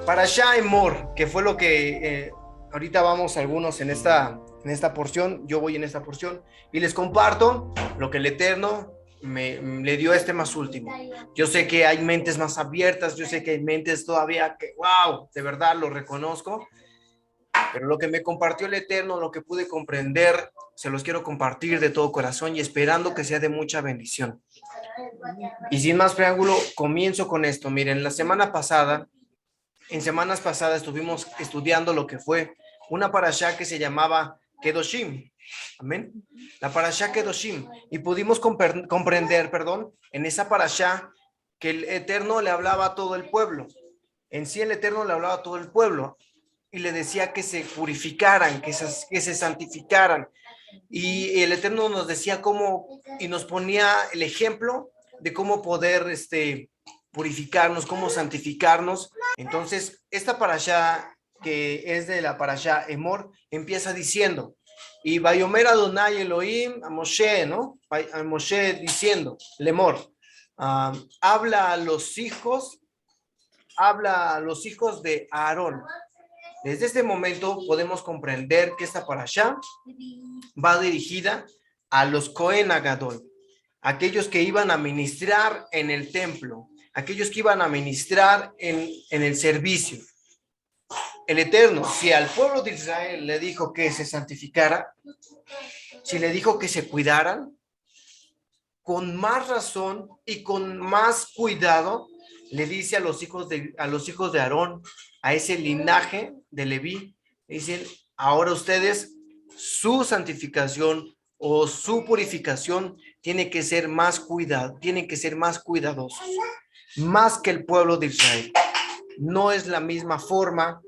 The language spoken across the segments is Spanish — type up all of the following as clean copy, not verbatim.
Parashá Emor, que fue lo que ahorita vamos algunos en esta porción, yo voy en esta porción, y les comparto lo que el Eterno le dio a este más último. Yo sé que hay mentes más abiertas, yo sé que hay mentes todavía que, wow, de verdad lo reconozco, pero lo que me compartió el Eterno, lo que pude comprender, se los quiero compartir de todo corazón y esperando que sea de mucha bendición. Y sin más preámbulo, comienzo con esto. Miren, en semanas pasadas estuvimos estudiando lo que fue una parashá que se llamaba Kedoshim. Amén. La parashá Kedoshim. Y pudimos comprender, en esa parashá que el Eterno le hablaba a todo el pueblo. En sí el Eterno le hablaba a todo el pueblo y le decía que se purificaran, que se santificaran. Y el Eterno nos decía cómo, y nos ponía el ejemplo de cómo poder purificarnos, cómo santificarnos. Entonces, esta parashá, que es de la parashá Emor, empieza diciendo, y Vayomer Adonai Elohim a Moshe, ¿no? A Moshe diciendo, Lemor, habla a los hijos, habla a los hijos de Aarón. Desde este momento podemos comprender que esta parashá va dirigida a los Cohen Agadol, aquellos que iban a ministrar en el templo, aquellos que iban a ministrar en el servicio. El Eterno, si al pueblo de Israel le dijo que se santificara, si le dijo que se cuidaran, con más razón y con más cuidado le dice a los hijos de Aarón, a ese linaje de Leví, dicen, ahora ustedes, su santificación o su purificación tiene que ser más cuidado, tienen que ser más cuidadosos, más que el pueblo de Israel. No es la misma forma,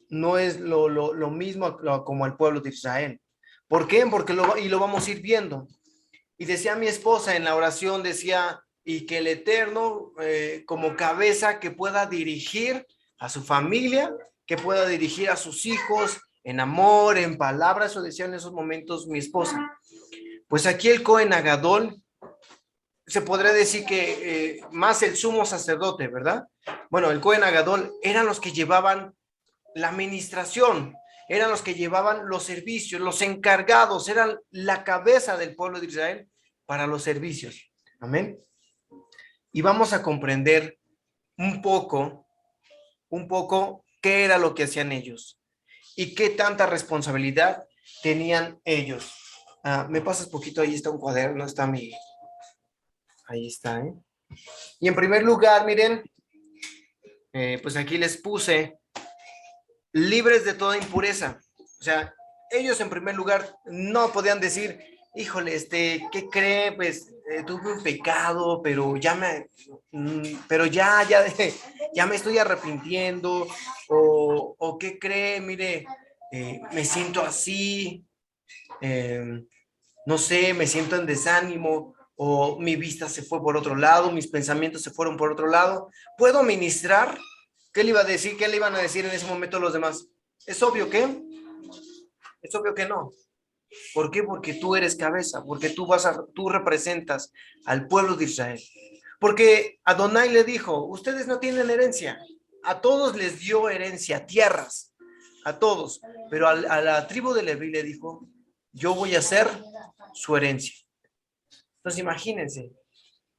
no es lo mismo como el pueblo de Israel. ¿Por qué? Porque lo vamos a ir viendo. Y decía mi esposa en la oración, decía, y que el Eterno como cabeza que pueda dirigir a su familia, que pueda dirigir a sus hijos en amor, en palabras, o decía en esos momentos mi esposa. Pues aquí el Cohen Agadol, se podría decir que más el sumo sacerdote, ¿verdad? Bueno, el Cohen Agadol eran los que llevaban la administración, eran los que llevaban los servicios, los encargados, eran la cabeza del pueblo de Israel para los servicios. Amén. Y vamos a comprender un poco qué era lo que hacían ellos y qué tanta responsabilidad tenían ellos. Me pasas poquito, ahí está un cuaderno, ahí está, ¿eh? Y en primer lugar, miren, pues aquí les puse libres de toda impureza. O sea, ellos en primer lugar no podían decir, híjole, ¿qué cree? Pues tuve un pecado, pero pero ya me estoy arrepintiendo, o ¿qué cree? Mire, me siento así, eh, no sé, me siento en desánimo, o mi vista se fue por otro lado, mis pensamientos se fueron por otro lado. ¿Puedo ministrar? ¿Qué le iba a decir? ¿Qué le iban a decir en ese momento los demás? Es obvio que no. ¿Por qué? Porque tú eres cabeza, porque tú representas al pueblo de Israel. Porque Adonai le dijo, ustedes no tienen herencia. A todos les dio herencia, tierras, a todos. Pero a la tribu de Leví le dijo, yo voy a ser su herencia. Entonces imagínense,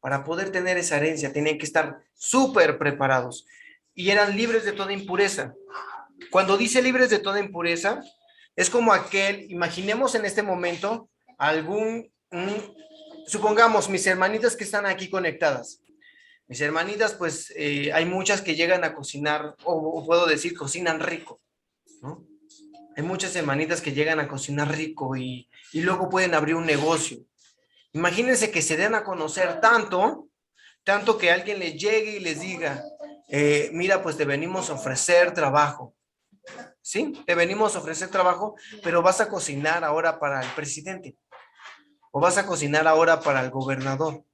para poder tener esa herencia tenían que estar súper preparados y eran libres de toda impureza. Cuando dice libres de toda impureza, es como imaginemos en este momento supongamos mis hermanitas que están aquí conectadas. Mis hermanitas, pues hay muchas que llegan a cocinar, o puedo decir, cocinan rico, ¿no? Hay muchas hermanitas que llegan a cocinar rico y luego pueden abrir un negocio. Imagínense que se den a conocer tanto que alguien les llegue y les diga, mira, pues te venimos a ofrecer trabajo. Sí, te venimos a ofrecer trabajo, pero vas a cocinar ahora para el presidente o vas a cocinar ahora para el gobernador.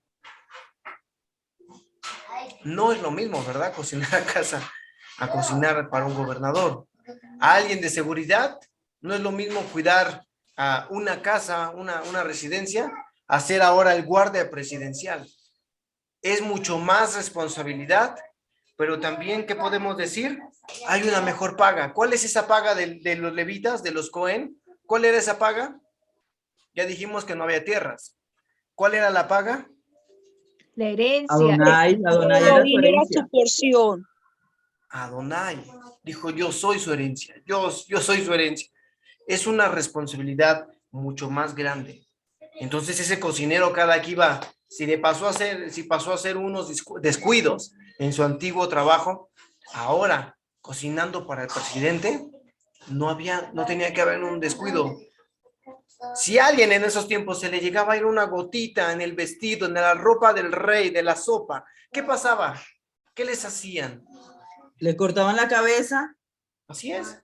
No es lo mismo, ¿verdad? Cocinar a casa a cocinar para un gobernador. A alguien de seguridad, no es lo mismo cuidar a una casa, una residencia, a ser ahora el guardia presidencial. Es mucho más responsabilidad, pero también, ¿qué podemos decir? Hay una mejor paga. ¿Cuál es esa paga de los levitas, de los Cohen? ¿Cuál era esa paga? Ya dijimos que no había tierras. ¿Cuál era la paga? La herencia. Adonai, Adonai era su Elohim era su herencia. porción. Adonai. Dijo, yo soy su herencia. Yo soy su herencia. Es una responsabilidad mucho más grande. Entonces ese cocinero cada que iba, si pasó a hacer unos descuidos en su antiguo trabajo, ahora cocinando para el presidente, no tenía que haber un descuido. Si a alguien en esos tiempos se le llegaba a ir una gotita en el vestido, en la ropa del rey, de la sopa, ¿qué pasaba? ¿Qué les hacían? Le cortaban la cabeza. Así es.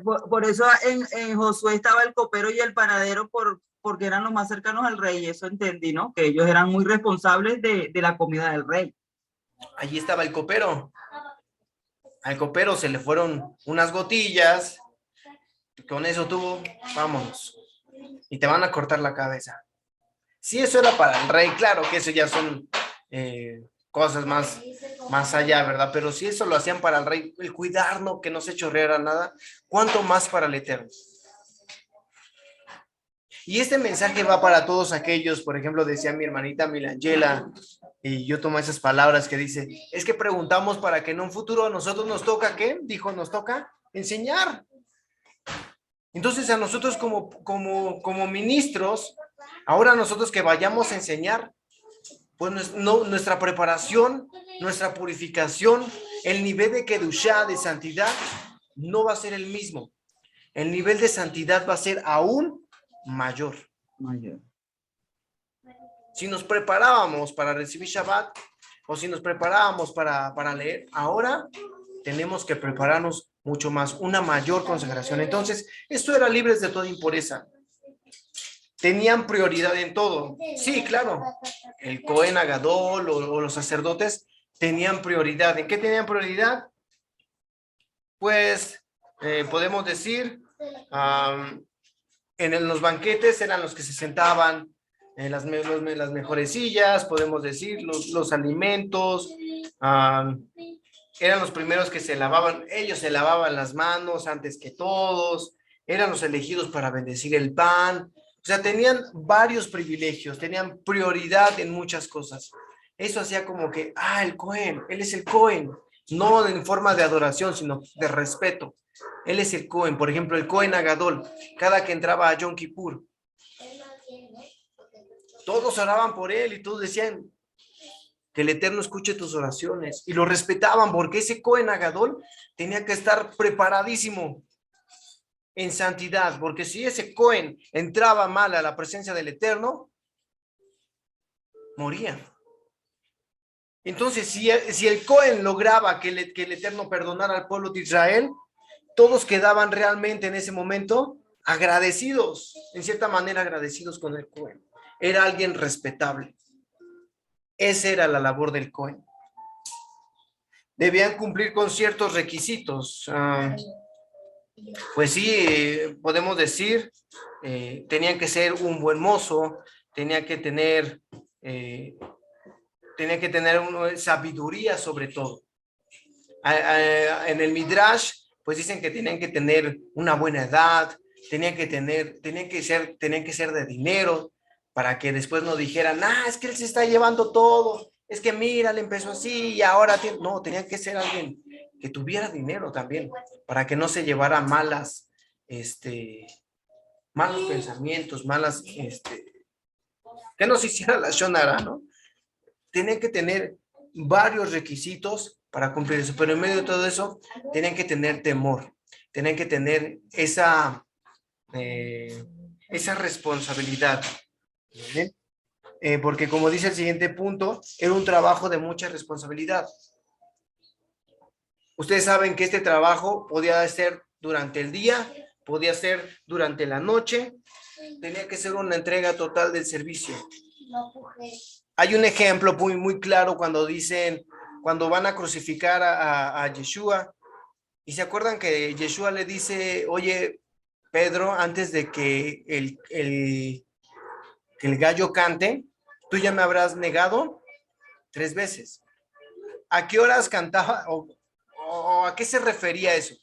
Por eso en Josué estaba el copero y el panadero porque eran los más cercanos al rey. Eso entendí, ¿no? Que ellos eran muy responsables de la comida del rey. Allí estaba el copero. Al copero se le fueron unas gotillas. Con eso tuvo, vámonos. Y te van a cortar la cabeza. Si eso era para el rey, claro que eso ya son cosas más allá, ¿verdad? Pero si eso lo hacían para el rey, el cuidarnos, que no se chorreara nada, ¿cuánto más para el Eterno? Y este mensaje va para todos aquellos, por ejemplo, decía mi hermanita Milangela, y yo tomo esas palabras que dice, es que preguntamos para que en un futuro a nosotros nos toca, ¿qué? Dijo, nos toca enseñar. Entonces a nosotros como ministros, ahora nosotros que vayamos a enseñar, pues nuestra preparación, nuestra purificación, el nivel de kedushá, de santidad, no va a ser el mismo. El nivel de santidad va a ser aún mayor. Si nos preparábamos para recibir Shabbat, o si nos preparábamos para leer, ahora tenemos que prepararnos mucho más, una mayor consagración. Entonces, esto era libres de toda impureza. Tenían prioridad en todo. Sí, claro. El Cohen Agadol o los sacerdotes tenían prioridad. ¿En qué tenían prioridad? Pues podemos decir, en los banquetes eran los que se sentaban en las mejores sillas, podemos decir, los alimentos, eran los primeros que se lavaban, ellos se lavaban las manos antes que todos, eran los elegidos para bendecir el pan. O sea, tenían varios privilegios, tenían prioridad en muchas cosas. Eso hacía como que, el Cohen, él es el Cohen, no en forma de adoración, sino de respeto. Él es el Cohen, por ejemplo, el Cohen Agadol, cada que entraba a Yom Kippur, todos oraban por él y todos decían que el Eterno escuche tus oraciones. Y lo respetaban porque ese Cohen Agadol tenía que estar preparadísimo en santidad, porque si ese Cohen entraba mal a la presencia del Eterno, moría. Entonces, si el Cohen lograba que el Eterno perdonara al pueblo de Israel, todos quedaban realmente en ese momento agradecidos, en cierta manera agradecidos con el Cohen. Era alguien respetable. Esa era la labor del Cohen. Debían cumplir con ciertos requisitos. Pues sí, podemos decir, tenían que ser un buen mozo, tenía que tener sabiduría sobre todo. En el Midrash, pues dicen que tenían que tener una buena edad, tenían que ser de dinero, para que después no dijeran, es que él se está llevando todo, es que mira, le empezó así y ahora no, tenían que ser alguien que tuviera dinero también, para que no se llevara malos pensamientos, que no se hiciera la shonara, ¿no? Tenían que tener varios requisitos para cumplir eso, pero en medio de todo eso, tenían que tener temor, tenían que tener esa responsabilidad. Porque como dice el siguiente punto, era un trabajo de mucha responsabilidad. Ustedes saben que este trabajo podía ser durante el día, podía ser durante la noche, tenía que ser una entrega total del servicio. Hay un ejemplo muy, muy claro cuando van a crucificar a Yeshua, y se acuerdan que Yeshua le dice, oye, Pedro, antes de que el gallo cante, tú ya me habrás negado 3 veces. ¿A qué horas cantaba o a qué se refería eso?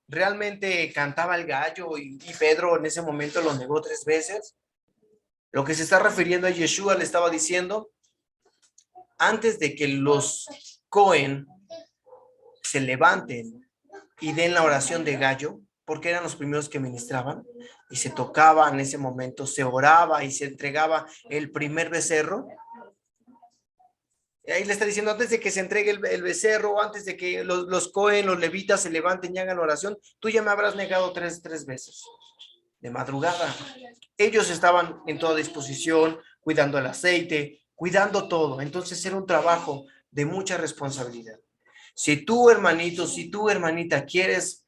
¿Realmente cantaba el gallo y Pedro en ese momento lo negó 3 veces? Lo que se está refiriendo a Yeshua le estaba diciendo, antes de que los Cohen se levanten y den la oración de gallo, porque eran los primeros que ministraban, y se tocaba en ese momento, se oraba y se entregaba el primer becerro. Y ahí le está diciendo, antes de que se entregue el becerro, antes de que los Cohen, los levitas se levanten y hagan oración, tú ya me habrás negado tres veces. De madrugada. Ellos estaban en toda disposición, cuidando el aceite, cuidando todo. Entonces era un trabajo de mucha responsabilidad. Si tú, hermanito, si tú, hermanita, quieres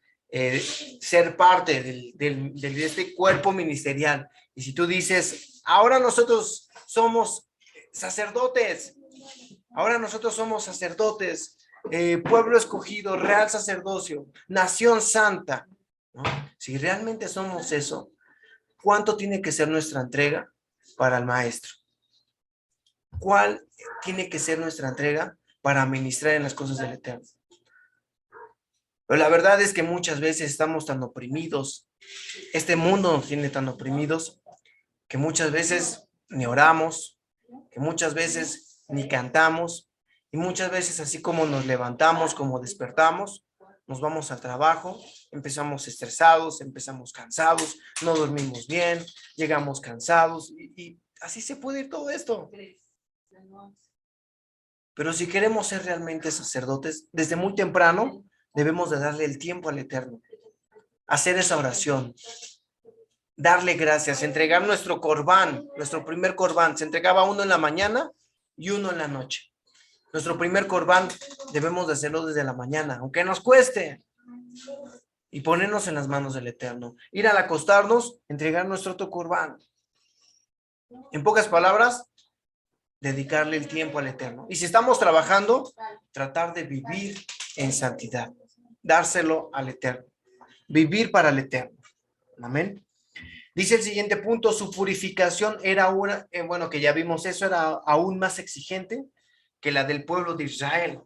ser parte de este cuerpo ministerial, y si tú dices, ahora nosotros somos sacerdotes, pueblo escogido, real sacerdocio, nación santa, ¿no? Si realmente somos eso, ¿cuánto tiene que ser nuestra entrega para el maestro? ¿Cuál tiene que ser nuestra entrega para ministrar en las cosas del Eterno? Pero la verdad es que muchas veces estamos tan oprimidos, este mundo nos tiene tan oprimidos, que muchas veces ni oramos, que muchas veces ni cantamos, y muchas veces así como nos levantamos, como despertamos, nos vamos al trabajo, empezamos estresados, empezamos cansados, no dormimos bien, llegamos cansados, y así se puede ir todo esto. Pero si queremos ser realmente sacerdotes, desde muy temprano debemos de darle el tiempo al Eterno, hacer esa oración, darle gracias, entregar nuestro corbán, nuestro primer corbán. Se entregaba uno en la mañana y uno en la noche. Nuestro primer corbán debemos de hacerlo desde la mañana, aunque nos cueste, y ponernos en las manos del Eterno. Ir al acostarnos, entregar nuestro otro corbán. En pocas palabras, dedicarle el tiempo al Eterno. Y si estamos trabajando, tratar de vivir en santidad, dárselo al Eterno, vivir para el Eterno. Amén. Dice el siguiente punto, su purificación era bueno, que ya vimos eso, era aún más exigente que la del pueblo de Israel.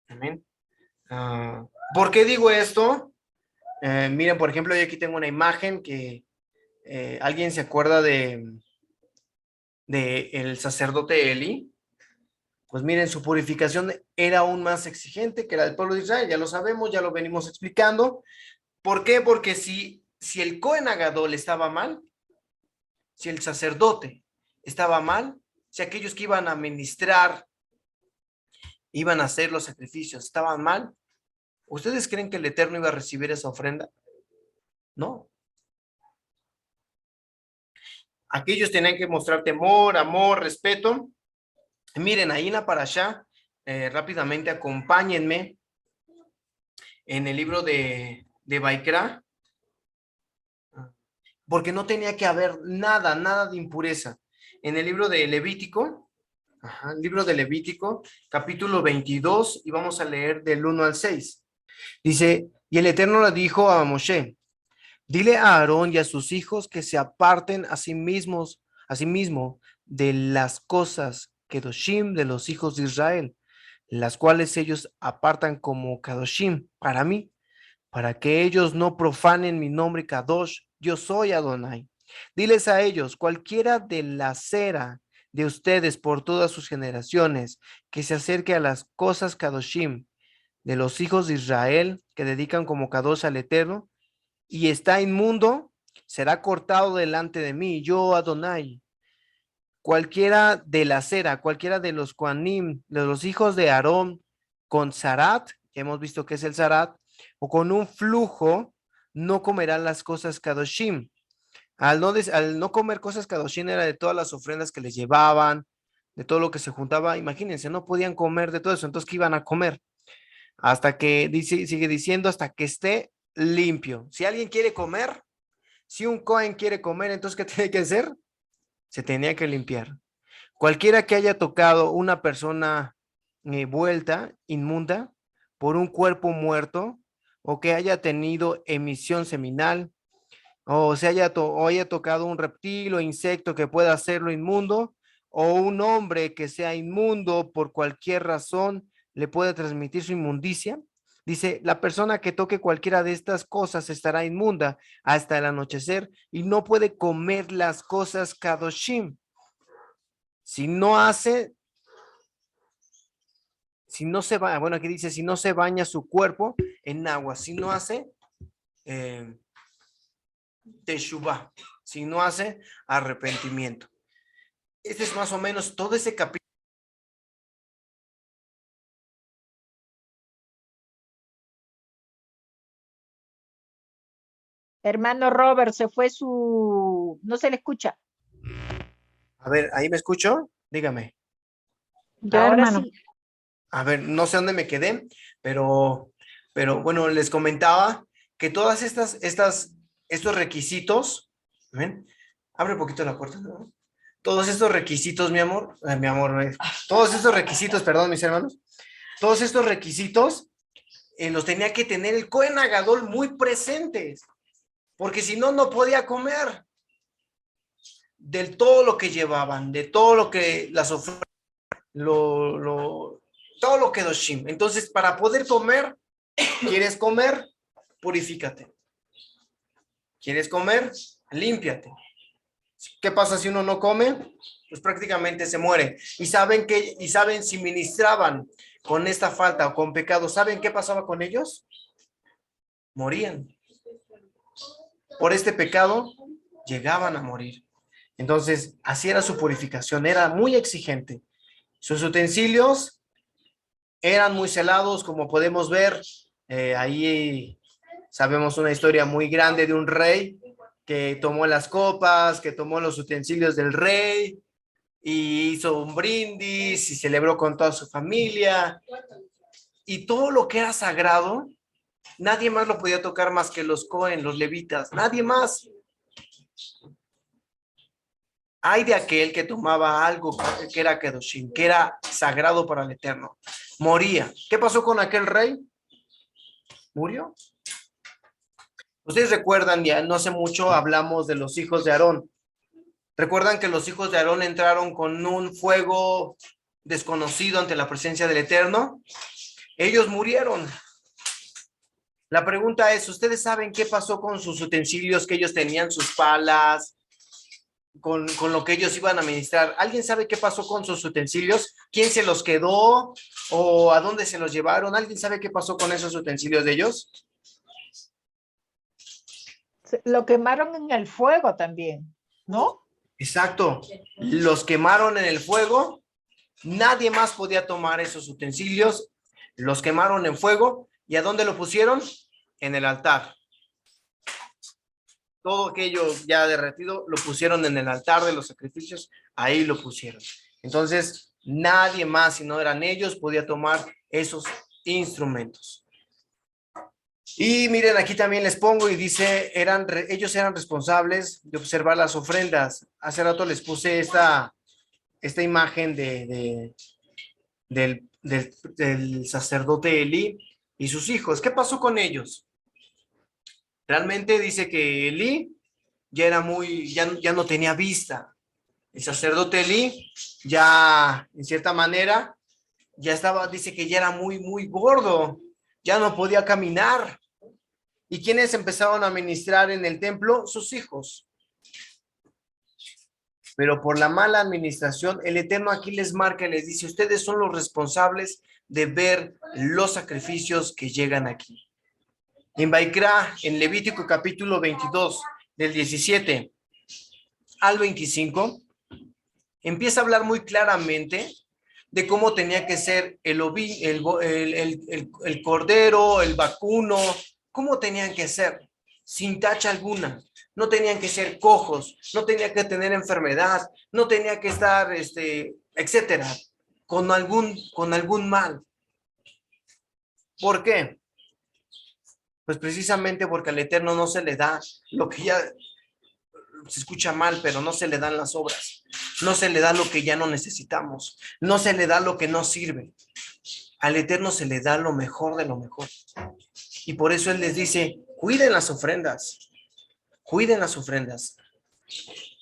Amén. ¿Por qué digo esto? Miren, por ejemplo, yo aquí tengo una imagen que alguien se acuerda de el sacerdote Eli. Pues miren, su purificación era aún más exigente que la del pueblo de Israel. Ya lo sabemos, ya lo venimos explicando. ¿Por qué? Porque si el Cohen Agadol estaba mal, si el sacerdote estaba mal, si aquellos que iban a ministrar, iban a hacer los sacrificios, estaban mal, ¿ustedes creen que el Eterno iba a recibir esa ofrenda? No. Aquellos tenían que mostrar temor, amor, respeto. Miren, ahí en la parashá, rápidamente acompáñenme en el libro de Baikra, porque no tenía que haber nada de impureza. En el libro de Levítico, capítulo 22, y vamos a leer del 1 al 6. Dice, y el Eterno le dijo a Moshe, dile a Aarón y a sus hijos que se aparten a sí mismo de las cosas Kedoshim de los hijos de Israel, las cuales ellos apartan como Kadoshim para mí, para que ellos no profanen mi nombre Kadosh, yo soy Adonai. Diles a ellos, cualquiera de la cera de ustedes por todas sus generaciones, que se acerque a las cosas Kadoshim de los hijos de Israel, que dedican como Kadosh al Eterno, y está inmundo, será cortado delante de mí, yo Adonai. Cualquiera de la cera, cualquiera de los Kohanim, de los hijos de Aarón, con zarat, que hemos visto que es el zarat, o con un flujo, no comerán las cosas kadoshim. Al no comer cosas kadoshim era de todas las ofrendas que les llevaban, de todo lo que se juntaba, imagínense, no podían comer de todo eso, entonces ¿qué iban a comer? Hasta que, sigue diciendo, hasta que esté limpio. Si alguien quiere comer, si un Cohen quiere comer, entonces ¿qué tiene que hacer? Se tenía que limpiar. Cualquiera que haya tocado una persona vuelta, inmunda, por un cuerpo muerto, o que haya tenido emisión seminal, o haya tocado un reptil o insecto que pueda hacerlo inmundo, o un hombre que sea inmundo por cualquier razón, le puede transmitir su inmundicia. Dice, la persona que toque cualquiera de estas cosas estará inmunda hasta el anochecer y no puede comer las cosas kadoshim. Si no hace, si no se baña, bueno, aquí dice, si no se baña su cuerpo en agua, si no hace teshuvah, si no hace arrepentimiento. Este es más o menos todo ese capítulo. Hermano Robert, se fue no se le escucha. A ver, ¿ahí me escucho? Dígame. Ya, Ahora hermano. sí. A ver, no sé dónde me quedé, pero bueno, les comentaba que todas estos requisitos, ¿ven? Abre un poquito la puerta, ¿no? Todos estos requisitos, todos estos requisitos, perdón, mis hermanos, todos estos requisitos los tenía que tener el Cohen Agadol muy presentes, porque si no, no podía comer del todo lo que llevaban, de todo lo que las ofrendas, todo lo que doshim. Entonces, para poder comer, ¿quieres comer? Purifícate. ¿Quieres comer? Límpiate. ¿Qué pasa si uno no come? Pues prácticamente se muere. Y saben si ministraban con esta falta o con pecado, ¿saben qué pasaba con ellos? Morían. Por este pecado llegaban a morir. Entonces, así era su purificación, era muy exigente. Sus utensilios eran muy celados, como podemos ver. Ahí sabemos una historia muy grande de un rey que tomó las copas, que tomó los utensilios del rey y hizo un brindis y celebró con toda su familia. Y todo lo que era sagrado, nadie más lo podía tocar más que los Cohen, los levitas, nadie más. Ay de aquel que tomaba algo que era kedoshim, que era sagrado para el Eterno. Moría. ¿Qué pasó con aquel rey? Murió. Ustedes recuerdan, ya no hace mucho hablamos de los hijos de Aarón. ¿Recuerdan que los hijos de Aarón entraron con un fuego desconocido ante la presencia del Eterno? Ellos murieron. La pregunta es, ¿ustedes saben qué pasó con sus utensilios que ellos tenían, sus palas, con lo que ellos iban a ministrar? ¿Alguien sabe qué pasó con sus utensilios? ¿Quién se los quedó o a dónde se los llevaron? ¿Alguien sabe qué pasó con esos utensilios de ellos? Lo quemaron en el fuego también, ¿no? Exacto. Los quemaron en el fuego. Nadie más podía tomar esos utensilios. Los quemaron en fuego. ¿Y a dónde lo pusieron? En el altar. Todo aquello ya derretido lo pusieron en el altar de los sacrificios. Ahí lo pusieron. Entonces, nadie más, si no eran ellos, podía tomar esos instrumentos. Y miren, aquí también les pongo y dice, ellos eran responsables de observar las ofrendas. Hace rato les puse esta imagen del sacerdote Elí y sus hijos. ¿Qué pasó con ellos? Realmente dice que Elí ya no tenía vista. El sacerdote Elí ya, en cierta manera, dice que ya era muy, muy gordo. Ya no podía caminar. ¿Y quiénes empezaron a ministrar en el templo? Sus hijos. Pero por la mala administración, el Eterno aquí les marca y les dice, ustedes son los responsables de ver los sacrificios que llegan aquí. En Baikra, en Levítico capítulo 22, del 17 al 25, empieza a hablar muy claramente de cómo tenía que ser el cordero, el vacuno, cómo tenían que ser, sin tacha alguna. No tenían que ser cojos, no tenía que tener enfermedad, no tenía que estar, etcétera, con algún mal. ¿Por qué? Pues precisamente porque al Eterno no se le da lo que ya se escucha mal, pero no se le dan las obras. No se le da lo que ya no necesitamos. No se le da lo que no sirve. Al Eterno se le da lo mejor de lo mejor. Y por eso Él les dice, cuiden las ofrendas. Cuiden las ofrendas.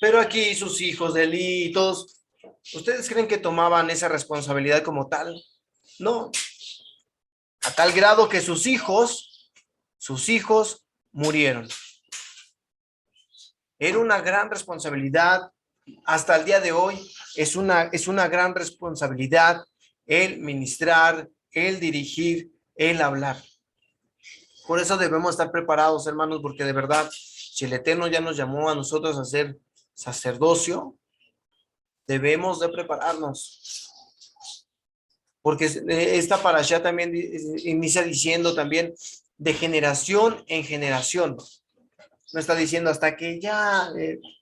Pero aquí sus hijos de Elí y todos, ¿ustedes creen que tomaban esa responsabilidad como tal? No. a tal grado que sus hijos murieron. Era una gran responsabilidad. Hasta el día de hoy es una gran responsabilidad el ministrar, el dirigir, el hablar. Por eso debemos estar preparados, hermanos, porque de verdad, si el Eterno ya nos llamó a nosotros a ser sacerdocio, debemos de prepararnos. Porque esta parashá también inicia diciendo también de generación en generación. No está diciendo hasta que ya,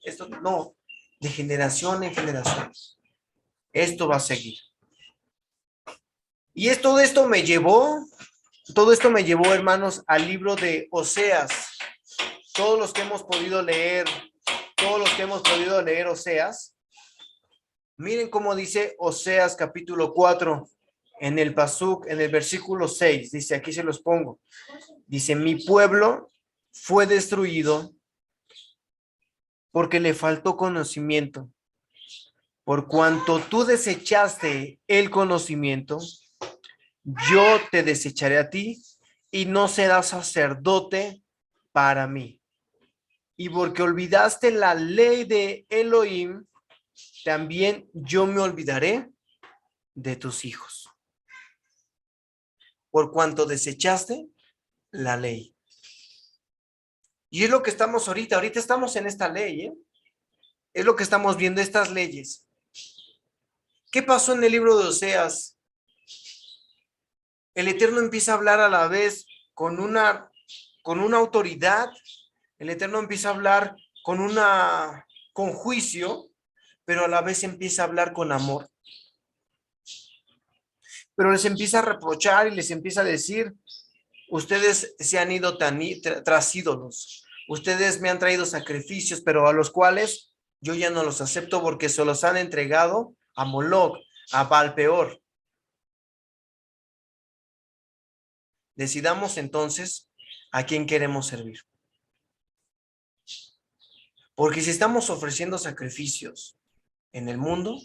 esto no, de generación en generación. Esto va a seguir. Y todo esto me llevó, hermanos, al libro de Oseas. Todos los que hemos podido leer Oseas, miren cómo dice Oseas capítulo 4, en el pasuk, en el versículo 6, dice, aquí se los pongo. Dice, mi pueblo fue destruido porque le faltó conocimiento. Por cuanto tú desechaste el conocimiento, yo te desecharé a ti y no serás sacerdote para mí. Y porque olvidaste la ley de Elohim, también yo me olvidaré de tus hijos. Por cuanto desechaste la ley. Y es lo que estamos ahorita estamos en esta ley, ¿eh? Es lo que estamos viendo, estas leyes. ¿Qué pasó en el libro de Oseas? El Eterno empieza a hablar a la vez con una autoridad. El Eterno empieza a hablar con juicio, pero a la vez empieza a hablar con amor. Pero les empieza a reprochar y les empieza a decir, ustedes se han ido tras ídolos. Ustedes me han traído sacrificios, pero a los cuales yo ya no los acepto porque se los han entregado a Moloch, a Baal Peor. Decidamos entonces a quién queremos servir. Porque si estamos ofreciendo sacrificios en el mundo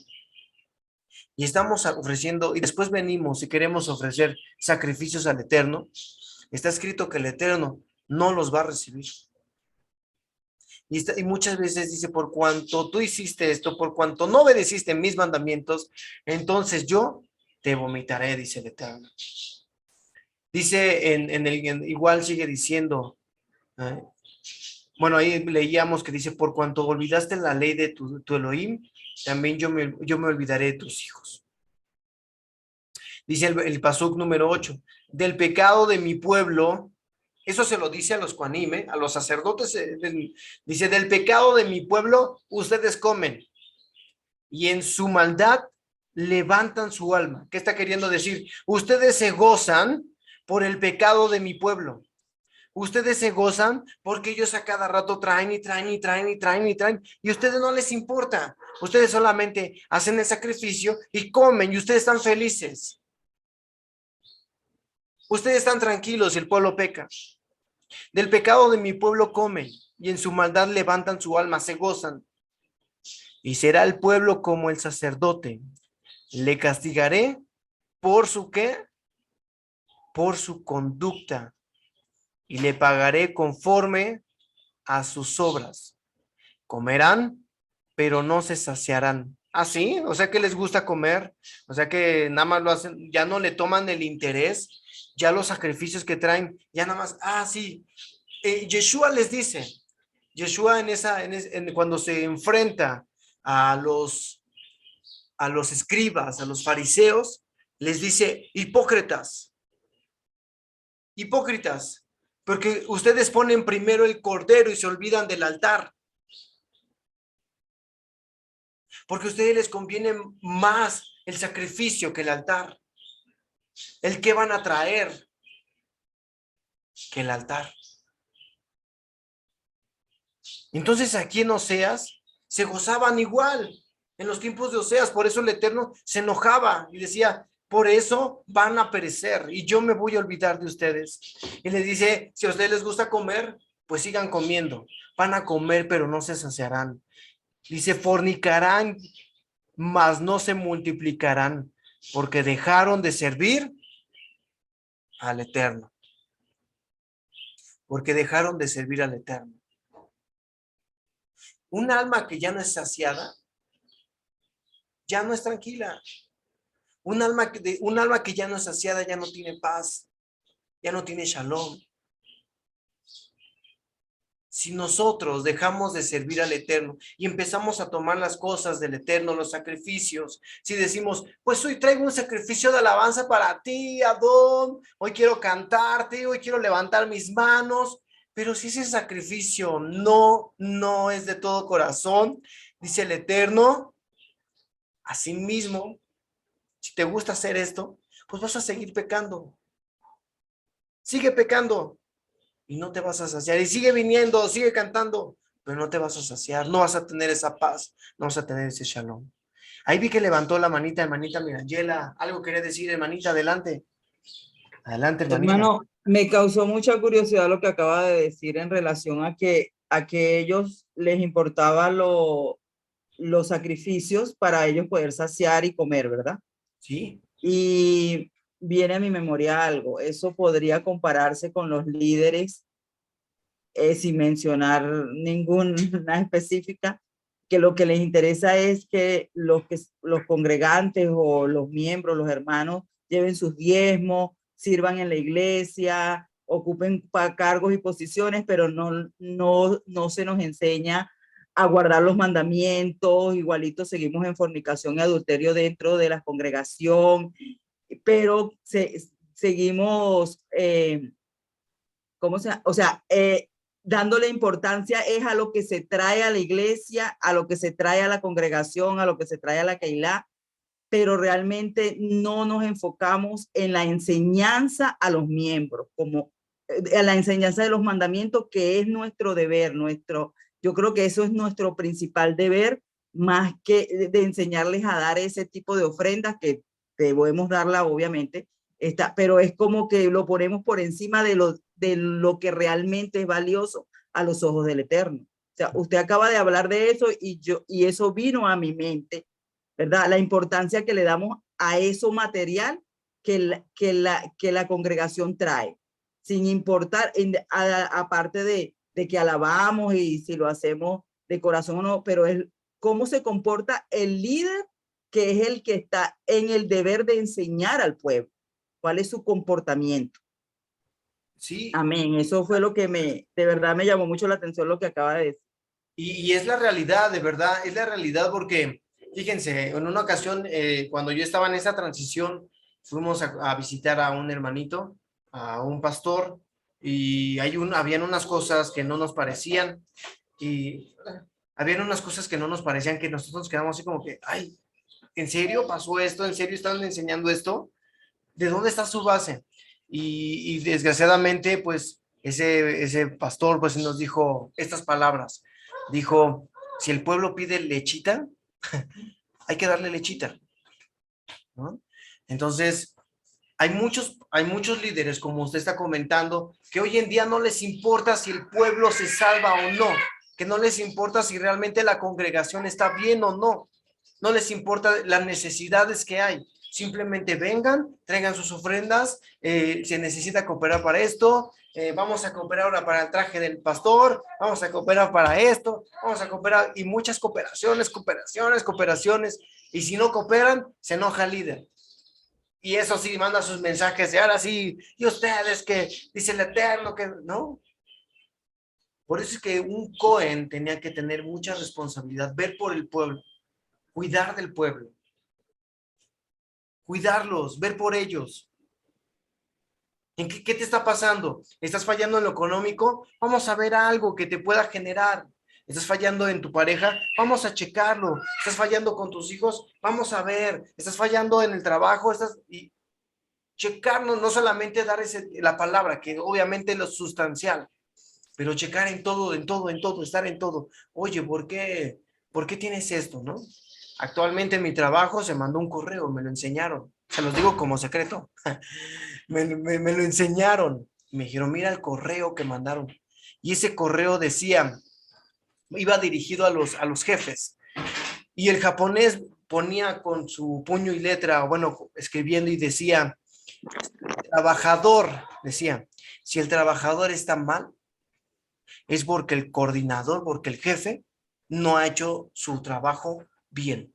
y estamos ofreciendo, y después venimos y queremos ofrecer sacrificios al Eterno, está escrito que el Eterno no los va a recibir. Y muchas veces dice, por cuanto tú hiciste esto, por cuanto no obedeciste mis mandamientos, entonces yo te vomitaré, dice el Eterno. Dice, igual sigue diciendo, bueno, ahí leíamos que dice, por cuanto olvidaste la ley de tu Elohim, también yo me olvidaré de tus hijos. Dice el pasuk número 8, del pecado de mi pueblo, eso se lo dice a los Kohanim, a los sacerdotes, dice, del pecado de mi pueblo ustedes comen, y en su maldad levantan su alma. ¿Qué está queriendo decir? Ustedes se gozan por el pecado de mi pueblo. Ustedes se gozan porque ellos a cada rato traen y a ustedes no les importa. Ustedes solamente hacen el sacrificio y comen y ustedes están felices. Ustedes están tranquilos y el pueblo peca. Del pecado de mi pueblo comen y en su maldad levantan su alma, se gozan. Y será el pueblo como el sacerdote. Le castigaré por su ¿qué? Por su conducta. Y le pagaré conforme a sus obras. Comerán, pero no se saciarán. ¿Ah, sí? O sea que les gusta comer, o sea que nada más lo hacen, ya no le toman el interés, ya los sacrificios que traen, ya nada más, sí. Yeshua les dice, Yeshua cuando se enfrenta a los escribas, a los fariseos, les dice, hipócritas, porque ustedes ponen primero el cordero y se olvidan del altar. Porque a ustedes les conviene más el sacrificio que el altar. El que van a traer que el altar. Entonces aquí en Oseas se gozaban igual. En los tiempos de Oseas, por eso el Eterno se enojaba y decía, por eso van a perecer y yo me voy a olvidar de ustedes. Y les dice, si a ustedes les gusta comer, pues sigan comiendo. Van a comer, pero no se saciarán. Dice, fornicarán, mas no se multiplicarán, porque dejaron de servir al Eterno, porque dejaron de servir al Eterno. Un alma que ya no es saciada, ya no es tranquila. Un alma que ya no es saciada, ya no tiene paz, ya no tiene shalom. Si nosotros dejamos de servir al Eterno y empezamos a tomar las cosas del Eterno, los sacrificios, si decimos, pues hoy traigo un sacrificio de alabanza para ti, Adón, hoy quiero cantarte, hoy quiero levantar mis manos, pero si ese sacrificio no es de todo corazón, dice el Eterno, asimismo, si te gusta hacer esto, pues vas a seguir pecando. Sigue pecando. Y no te vas a saciar, y sigue viniendo, sigue cantando, pero no te vas a saciar, no vas a tener esa paz, no vas a tener ese shalom. Ahí vi que levantó la manita, hermanita Mirangela, algo quería decir, hermanita, adelante. Adelante, hermanita. Hermano, me causó mucha curiosidad lo que acaba de decir en relación a que ellos les importaba los sacrificios para ellos poder saciar y comer, ¿verdad? Sí. Y viene a mi memoria algo, eso podría compararse con los líderes, sin mencionar ninguna específica, que lo que les interesa es que los congregantes o los miembros, los hermanos, lleven sus diezmos, sirvan en la iglesia, ocupen cargos y posiciones, pero no se nos enseña a guardar los mandamientos. Igualito seguimos en fornicación y adulterio dentro de la congregación, pero seguimos, ¿cómo se llama? O sea, dándole importancia es a lo que se trae a la iglesia, a lo que se trae a la congregación, a lo que se trae a la Keilah, pero realmente no nos enfocamos en la enseñanza a los miembros, como a la enseñanza de los mandamientos, que es nuestro deber, yo creo que eso es nuestro principal deber, más que de enseñarles a dar ese tipo de ofrendas, que debemos darla obviamente, pero es como que lo ponemos por encima de lo que realmente es valioso a los ojos del Eterno. O sea, usted acaba de hablar de eso y eso vino a mi mente, ¿verdad? La importancia que le damos a eso material que la congregación trae, sin importar, aparte de que alabamos y si lo hacemos de corazón o no, pero es cómo se comporta el líder, que es el que está en el deber de enseñar al pueblo. ¿Cuál es su comportamiento? Sí. Amén. Eso fue lo que de verdad me llamó mucho la atención lo que acaba de decir. Y es la realidad, de verdad, es la realidad porque, fíjense, en una ocasión, cuando yo estaba en esa transición, fuimos a visitar a un hermanito, a un pastor, y habían unas cosas que no nos parecían, y habían unas cosas que no nos parecían, que nosotros nos quedamos así como que, ay, ¿en serio pasó esto? ¿En serio están enseñando esto? ¿De dónde está su base? Y desgraciadamente, pues, ese pastor, pues, nos dijo estas palabras. Dijo, si el pueblo pide lechita, hay que darle lechita, ¿no? Entonces, hay muchos líderes, como usted está comentando, que hoy en día no les importa si el pueblo se salva o no, que no les importa si realmente la congregación está bien o no, no les importa las necesidades que hay. Simplemente vengan, traigan sus ofrendas, se necesita cooperar para esto, vamos a cooperar ahora para el traje del pastor, vamos a cooperar para esto, vamos a cooperar, y muchas cooperaciones, y si no cooperan, se enoja el líder. Y eso sí, manda sus mensajes, y ahora sí, y ustedes que dice el Eterno que no. Por eso es que un Cohen tenía que tener mucha responsabilidad, ver por el pueblo, cuidar del pueblo, cuidarlos, ver por ellos. ¿En qué te está pasando? ¿Estás fallando en lo económico? Vamos a ver algo que te pueda generar. ¿Estás fallando en tu pareja? Vamos a checarlo. ¿Estás fallando con tus hijos? Vamos a ver. ¿Estás fallando en el trabajo? Y checarnos, no solamente dar la palabra, que obviamente es lo sustancial, pero checar en todo, estar en todo. Oye, ¿por qué tienes esto, no? Actualmente en mi trabajo se mandó un correo, me lo enseñaron. Se los digo como secreto. me lo enseñaron. Me dijeron, mira el correo que mandaron. Y ese correo decía, iba dirigido a los jefes. Y el japonés ponía con su puño y letra, bueno, escribiendo y decía, Trabajador, decía, si el trabajador está mal, es porque el coordinador, porque el jefe no ha hecho su trabajo bien.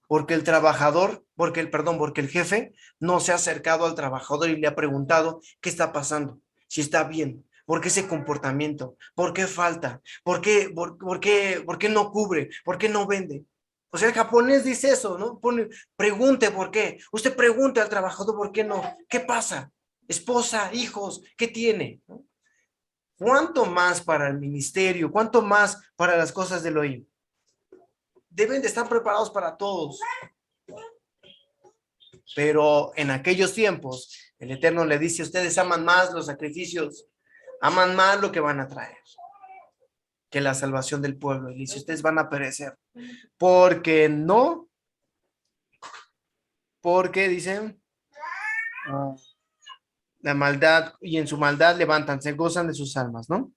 Porque el trabajador, porque el jefe no se ha acercado al trabajador y le ha preguntado qué está pasando, si está bien, por qué ese comportamiento, por qué falta, por qué no cubre, por qué no vende. O sea, el japonés dice eso, ¿no? Pregunte por qué. Usted pregunte al trabajador por qué no. ¿Qué pasa? Esposa, hijos, ¿qué tiene? ¿No? ¿Cuánto más para el ministerio? ¿Cuánto más para las cosas del oído? Deben de estar preparados para todos. Pero en aquellos tiempos, el Eterno le dice, ustedes aman más los sacrificios, aman más lo que van a traer que la salvación del pueblo. Y dice, ustedes van a perecer. Porque no, porque dicen, la maldad, y en su maldad levantan, se gozan de sus almas, ¿no?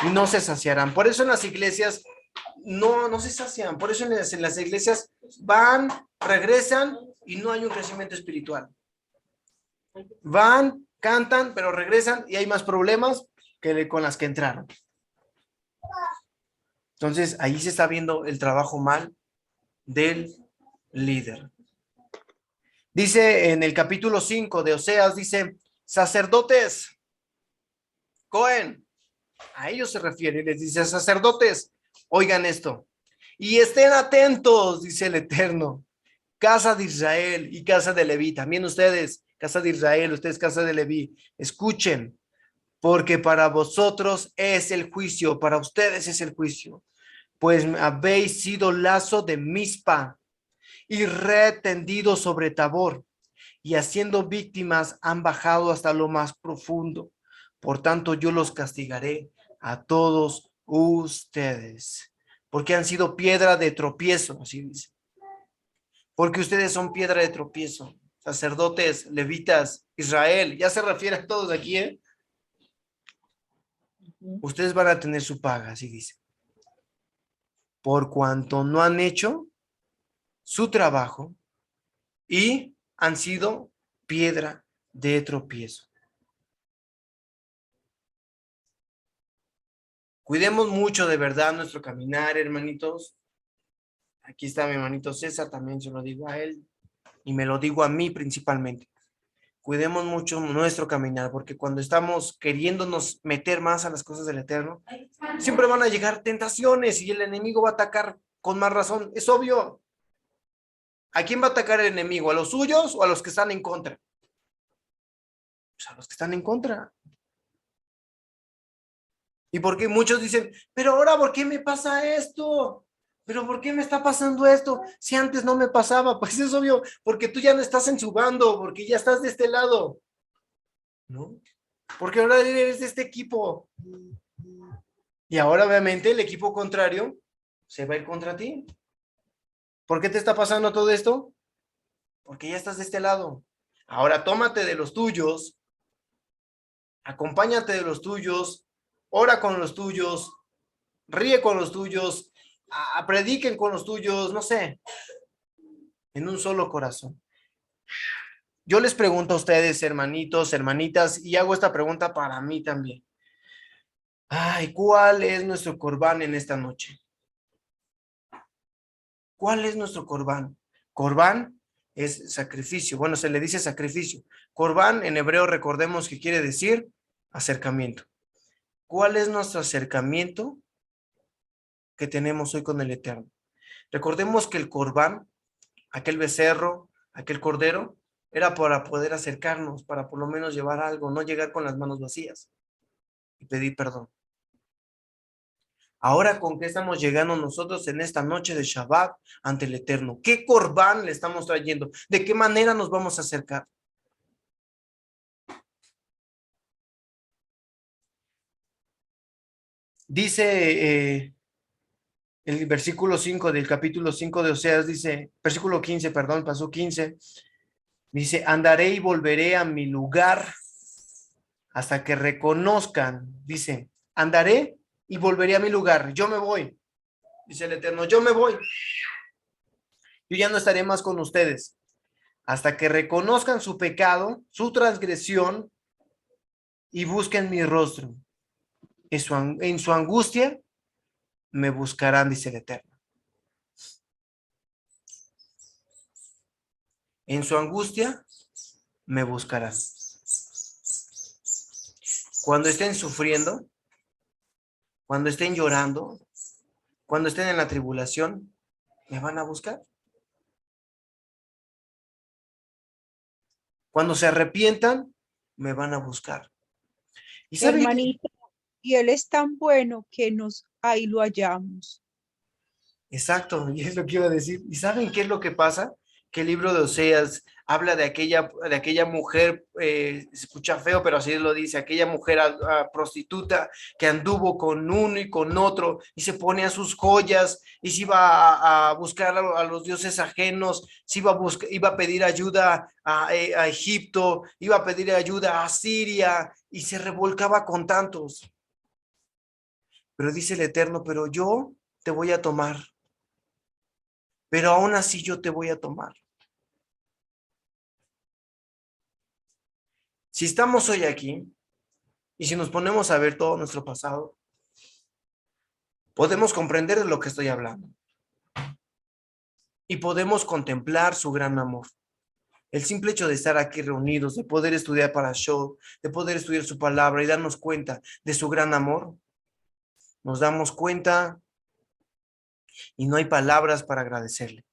Y no se saciarán. Por eso en las iglesias no se sacian. Por eso en las iglesias van, regresan y no hay un crecimiento espiritual. Van, cantan, pero regresan y hay más problemas que con las que entraron. Entonces, ahí se está viendo el trabajo mal del líder. Dice en el capítulo 5 de Oseas, dice, sacerdotes, Cohen, a ellos se refiere, les dice, sacerdotes, oigan esto, y estén atentos, dice el Eterno, casa de Israel y casa de Leví, también ustedes, casa de Israel, ustedes, casa de Leví, escuchen, porque para vosotros es el juicio, para ustedes es el juicio, pues habéis sido lazo de Mizpa y red tendido sobre Tabor, y haciendo víctimas han bajado hasta lo más profundo. Por tanto, yo los castigaré a todos ustedes, porque han sido piedra de tropiezo, así dice. Porque ustedes son piedra de tropiezo, sacerdotes, levitas, Israel, ya se refiere a todos aquí, ¿eh? Ustedes van a tener su paga, así dice. Por cuanto no han hecho su trabajo y han sido piedra de tropiezo. Cuidemos mucho de verdad nuestro caminar, hermanitos. Aquí está mi hermanito César, también se lo digo a él y me lo digo a mí principalmente. Cuidemos mucho nuestro caminar, porque cuando estamos queriéndonos meter más a las cosas del Eterno, siempre van a llegar tentaciones y el enemigo va a atacar con más razón. Es obvio. ¿A quién va a atacar el enemigo? ¿A los suyos o a los que están en contra? Pues a los que están en contra. Y porque muchos dicen, pero ahora, ¿por qué me pasa esto? ¿Pero por qué me está pasando esto? Si antes no me pasaba, pues es obvio, porque tú ya no estás en su bando, porque ya estás de este lado, ¿no? Porque ahora eres de este equipo. Y ahora, obviamente, el equipo contrario se va a ir contra ti. ¿Por qué te está pasando todo esto? Porque ya estás de este lado. Ahora, tómate de los tuyos, acompáñate de los tuyos, ora con los tuyos, ríe con los tuyos, prediquen con los tuyos, no sé, en un solo corazón. Yo les pregunto a ustedes, hermanitos, hermanitas, y hago esta pregunta para mí también. Ay, ¿cuál es nuestro corbán en esta noche? ¿Cuál es nuestro corbán? Corbán es sacrificio. Bueno, se le dice sacrificio. Corbán en hebreo, recordemos que quiere decir acercamiento. ¿Cuál es nuestro acercamiento que tenemos hoy con el Eterno? Recordemos que el corbán, aquel becerro, aquel cordero, era para poder acercarnos, para por lo menos llevar algo, no llegar con las manos vacías y pedir perdón. Ahora, ¿con qué estamos llegando nosotros en esta noche de Shabbat ante el Eterno? ¿Qué corbán le estamos trayendo? ¿De qué manera nos vamos a acercar? Dice el versículo 5 del capítulo 5 de Oseas, dice, versículo 15, perdón, pasó 15, dice, andaré y volveré a mi lugar hasta que reconozcan, dice, andaré y volveré a mi lugar, yo me voy, dice el Eterno, yo me voy, yo ya no estaré más con ustedes, hasta que reconozcan su pecado, su transgresión, y busquen mi rostro. En su angustia me buscarán, dice el Eterno. En su angustia me buscarán. Cuando estén sufriendo, cuando estén llorando, cuando estén en la tribulación, me van a buscar. Cuando se arrepientan, me van a buscar. ¿Y saben qué? Hermanito, y Él es tan bueno que ahí lo hallamos. Exacto, y es lo que iba a decir. ¿Y saben qué es lo que pasa? Que el libro de Oseas habla de aquella mujer, se escucha feo, pero así lo dice, aquella mujer prostituta que anduvo con uno y con otro y se ponía sus joyas y se iba a buscar a los dioses ajenos, se iba a pedir ayuda a Egipto, iba a pedir ayuda a Siria y se revolcaba con tantos. Pero dice el Eterno, pero yo te voy a tomar. Pero aún así yo te voy a tomar. Si estamos hoy aquí y si nos ponemos a ver todo nuestro pasado, podemos comprender de lo que estoy hablando y podemos contemplar su gran amor. El simple hecho de estar aquí reunidos, de poder estudiar para show, de poder estudiar su palabra y darnos cuenta de su gran amor, nos damos cuenta y no hay palabras para agradecerle.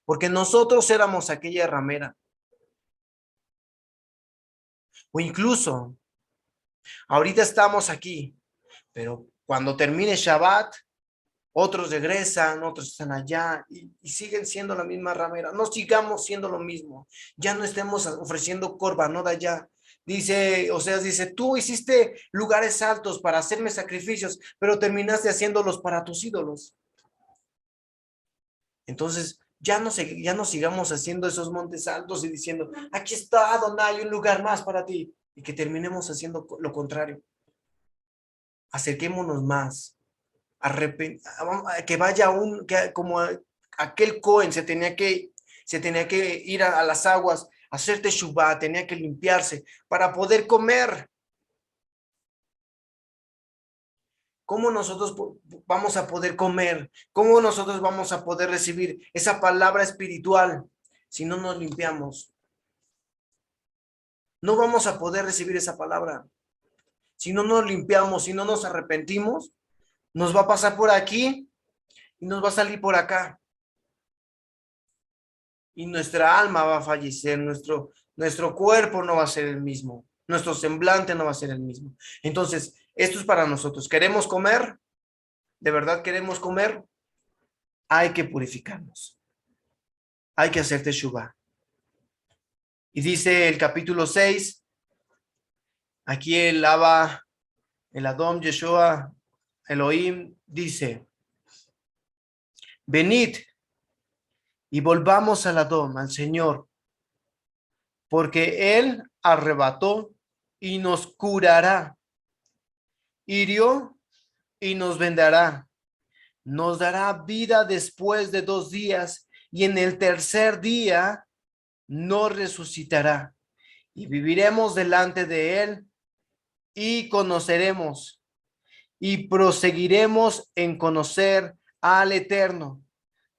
Porque nosotros éramos aquella ramera. O incluso, ahorita estamos aquí, pero cuando termine Shabbat, otros regresan, otros están allá y siguen siendo la misma ramera. No sigamos siendo lo mismo. Ya no estemos ofreciendo corbanot allá. Dice, o sea, dice, tú hiciste lugares altos para hacerme sacrificios, pero terminaste haciéndolos para tus ídolos. Entonces, ya no sigamos haciendo esos montes altos y diciendo, aquí está, donde hay un lugar más para ti. Y que terminemos haciendo lo contrario. Acerquémonos más. Que vaya como aquel Cohen se tenía que ir a las aguas, hacer teshuvá, tenía que limpiarse para poder comer. ¿Cómo nosotros vamos a poder comer? ¿Cómo nosotros vamos a poder recibir esa palabra espiritual si no nos limpiamos? No vamos a poder recibir esa palabra. Si no nos limpiamos, si no nos arrepentimos, nos va a pasar por aquí y nos va a salir por acá. Y nuestra alma va a fallecer, nuestro cuerpo no va a ser el mismo, nuestro semblante no va a ser el mismo. Entonces, esto es para nosotros. ¿Queremos comer? ¿De verdad queremos comer? Hay que purificarnos. Hay que hacer teshuvá. Y dice el capítulo 6, aquí el Adón Yeshua Elohim dice, venid y volvamos al Adón, al Señor, porque Él arrebató y nos curará, hirió y nos vendará, nos dará vida después de 2 días y en el tercer día nos resucitará y viviremos delante de Él y conoceremos y proseguiremos en conocer al Eterno,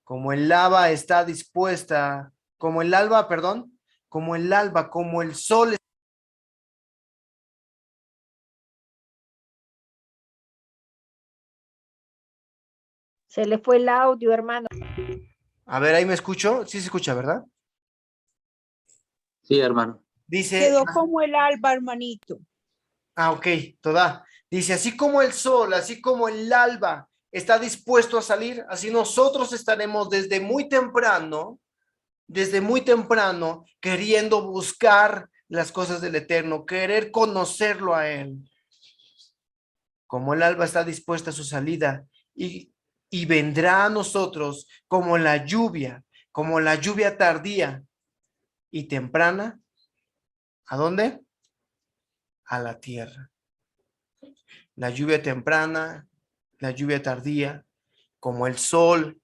como el alba está dispuesta, como el alba, perdón, como el alba, como el sol. Se le fue el audio, hermano. A ver, ahí me escucho, sí se escucha, ¿verdad? Sí, hermano. Dice, Quedó como el alba, hermanito. ok, toda. Dice, así como el sol, así como el alba está dispuesto a salir, así nosotros estaremos desde muy temprano, queriendo buscar las cosas del Eterno, querer conocerlo a Él. Como el alba está dispuesta a su salida y vendrá a nosotros como la lluvia tardía y temprana. ¿A dónde? A la tierra. La lluvia temprana, la lluvia tardía, como el sol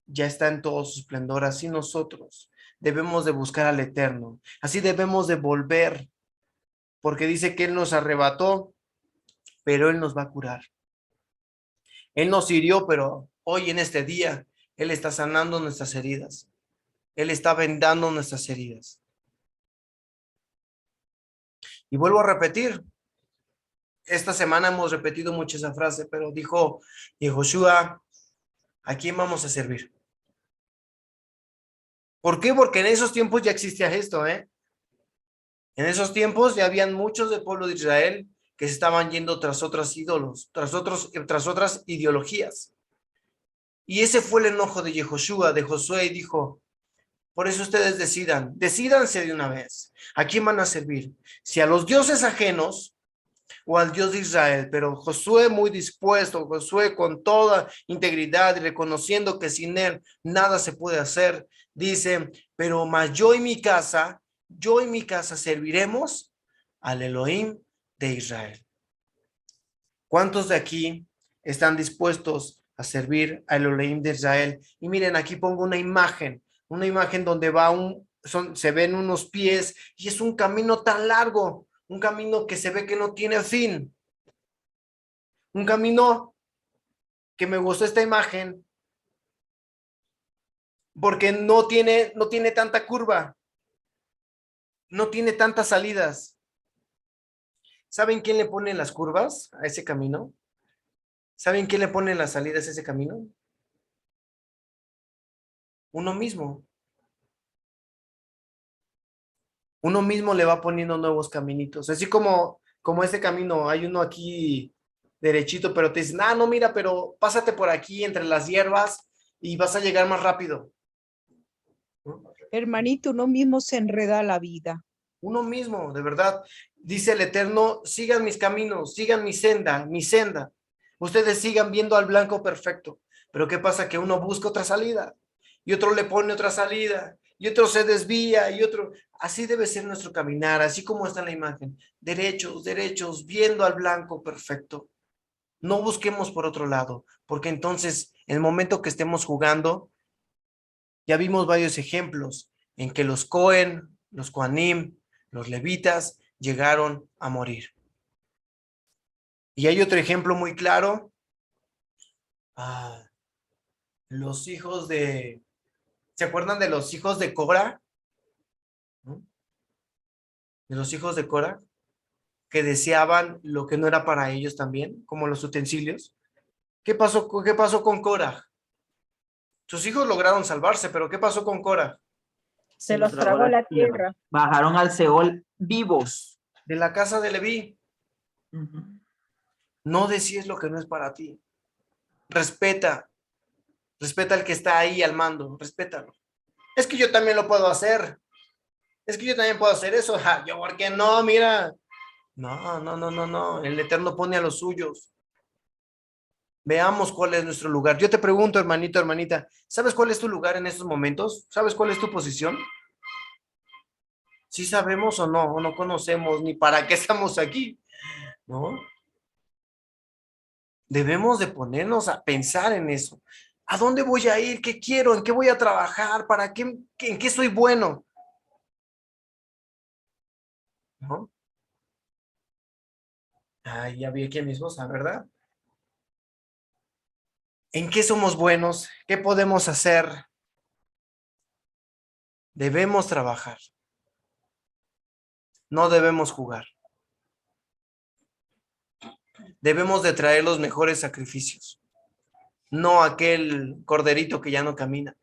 ya está en todo su esplendor, así nosotros debemos de buscar al Eterno. Así debemos de volver, porque dice que Él nos arrebató, pero Él nos va a curar. Él nos hirió, pero hoy en este día, Él está sanando nuestras heridas. Él está vendando nuestras heridas. Y vuelvo a repetir, esta semana hemos repetido mucho esa frase, pero dijo Yehoshua, ¿a quién vamos a servir? ¿Por qué? Porque en esos tiempos ya existía esto, ¿eh? En esos tiempos ya habían muchos del pueblo de Israel que se estaban yendo tras otros ídolos, tras otras ideologías. Y ese fue el enojo de Yehoshua, de Josué, y dijo, por eso ustedes decídanse de una vez, ¿a quién van a servir? Si a los dioses ajenos o al Dios de Israel. Pero Josué muy dispuesto, Josué con toda integridad y reconociendo que sin él nada se puede hacer, dice, pero más yo y mi casa serviremos al Elohim de Israel. ¿Cuántos de aquí están dispuestos a servir al Elohim de Israel? Y miren, aquí pongo una imagen donde se ven unos pies y es un camino tan largo, un camino que se ve que no tiene fin, un camino que me gustó esta imagen porque no tiene tanta curva, no tiene tantas salidas. ¿Saben quién le pone las curvas a ese camino? ¿Saben quién le pone las salidas a ese camino? Uno mismo. Uno mismo le va poniendo nuevos caminitos. Así como este camino, hay uno aquí derechito, pero te dicen, no, mira, pero pásate por aquí entre las hierbas y vas a llegar más rápido. Hermanito, uno mismo se enreda la vida. Uno mismo, de verdad. Dice el Eterno, sigan mis caminos, sigan mi senda. Ustedes sigan viendo al blanco perfecto. Pero ¿qué pasa? Que uno busca otra salida y otro le pone otra salida y otro se desvía y otro. Así debe ser nuestro caminar, así como está en la imagen. Derechos, viendo al blanco perfecto. No busquemos por otro lado, porque entonces, en el momento que estemos jugando, ya vimos varios ejemplos en que los Cohen, los Kohanim, los levitas llegaron a morir. Y hay otro ejemplo muy claro. Los hijos de... ¿Se acuerdan de los hijos de Cora? ¿No? De los hijos de Cora, que deseaban lo que no era para ellos también, como los utensilios. ¿Qué pasó con Cora? Sus hijos lograron salvarse, pero ¿qué pasó con Cora? Se los tragó la tierra. Bajaron al Seol vivos. De la casa de Leví. Uh-huh. No desees lo que no es para ti. Respeta al que está ahí al mando, respétalo. Es que yo también lo puedo hacer. Es que yo también puedo hacer eso. Yo, ¿por qué no? Mira. No. El Eterno pone a los suyos. Veamos cuál es nuestro lugar. Yo te pregunto, hermanito, hermanita, ¿sabes cuál es tu lugar en estos momentos? ¿Sabes cuál es tu posición? ¿Sí sabemos o no conocemos ni para qué estamos aquí? ¿No? Debemos de ponernos a pensar en eso. ¿A dónde voy a ir? ¿Qué quiero? ¿En qué voy a trabajar? ¿Para qué? ¿En qué soy bueno? ¿No? Ya vi aquí a mi esposa, ¿verdad? ¿En qué somos buenos? ¿Qué podemos hacer? Debemos trabajar. No debemos jugar. Debemos de traer los mejores sacrificios. No aquel corderito que ya no camina.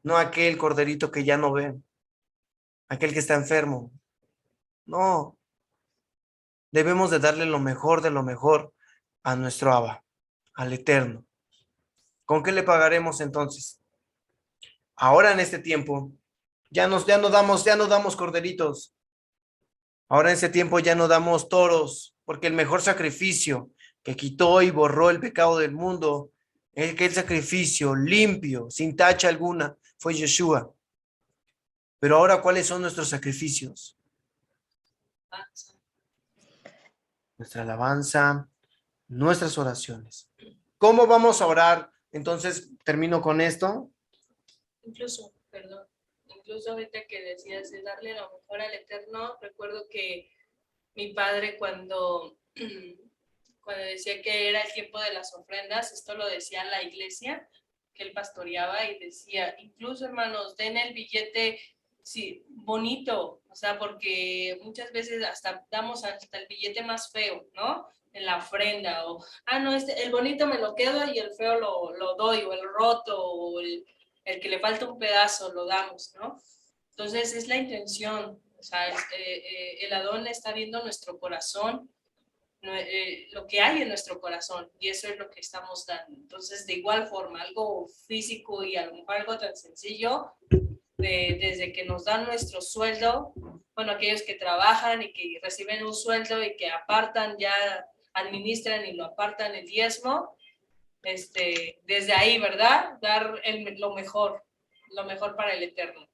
No aquel corderito que ya no ve. Aquel que está enfermo. No. Debemos de darle lo mejor de lo mejor a nuestro Abba, al Eterno. ¿Con qué le pagaremos entonces? Ahora en este tiempo, ya no damos corderitos. Ahora en este tiempo ya no damos toros, porque el mejor sacrificio que quitó y borró el pecado del mundo, el sacrificio limpio, sin tacha alguna, fue Yeshua. Pero ahora, ¿cuáles son nuestros sacrificios? Nuestra alabanza, nuestras oraciones. ¿Cómo vamos a orar? Entonces, termino con esto. Incluso, perdón, en incluso ahorita que decías de darle lo mejor al Eterno, recuerdo que mi padre cuando decía que era el tiempo de las ofrendas, esto lo decía en la iglesia, que él pastoreaba y decía, incluso hermanos, den el billete sí, bonito, o sea, porque muchas veces hasta damos hasta el billete más feo, ¿no? En la ofrenda, o, no, el bonito me lo quedo y el feo lo doy, o el roto, o el que le falta un pedazo lo damos, ¿no? Entonces es la intención, o sea, el Adón está viendo nuestro corazón, lo que hay en nuestro corazón, y eso es lo que estamos dando. Entonces, de igual forma, algo físico y a lo mejor algo tan sencillo, desde que nos dan nuestro sueldo, bueno, aquellos que trabajan y que reciben un sueldo y que apartan, ya administran y lo apartan el diezmo, desde ahí, ¿verdad? Dar lo mejor para el Eterno.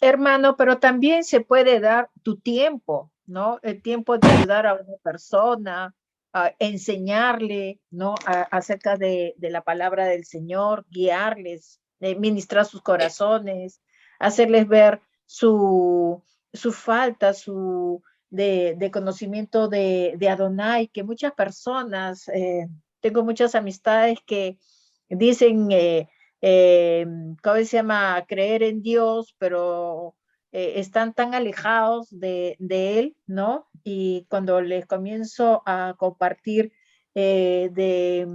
Hermano, pero también se puede dar tu tiempo, ¿no? El tiempo de ayudar a una persona, a enseñarle, ¿no? Acerca de la palabra del Señor, guiarles, ministrar sus corazones, hacerles ver su falta, de conocimiento de Adonai, que muchas personas, tengo muchas amistades que dicen, ¿cómo se llama? Creer en Dios, pero están tan alejados de Él, ¿no? Y cuando les comienzo a compartir de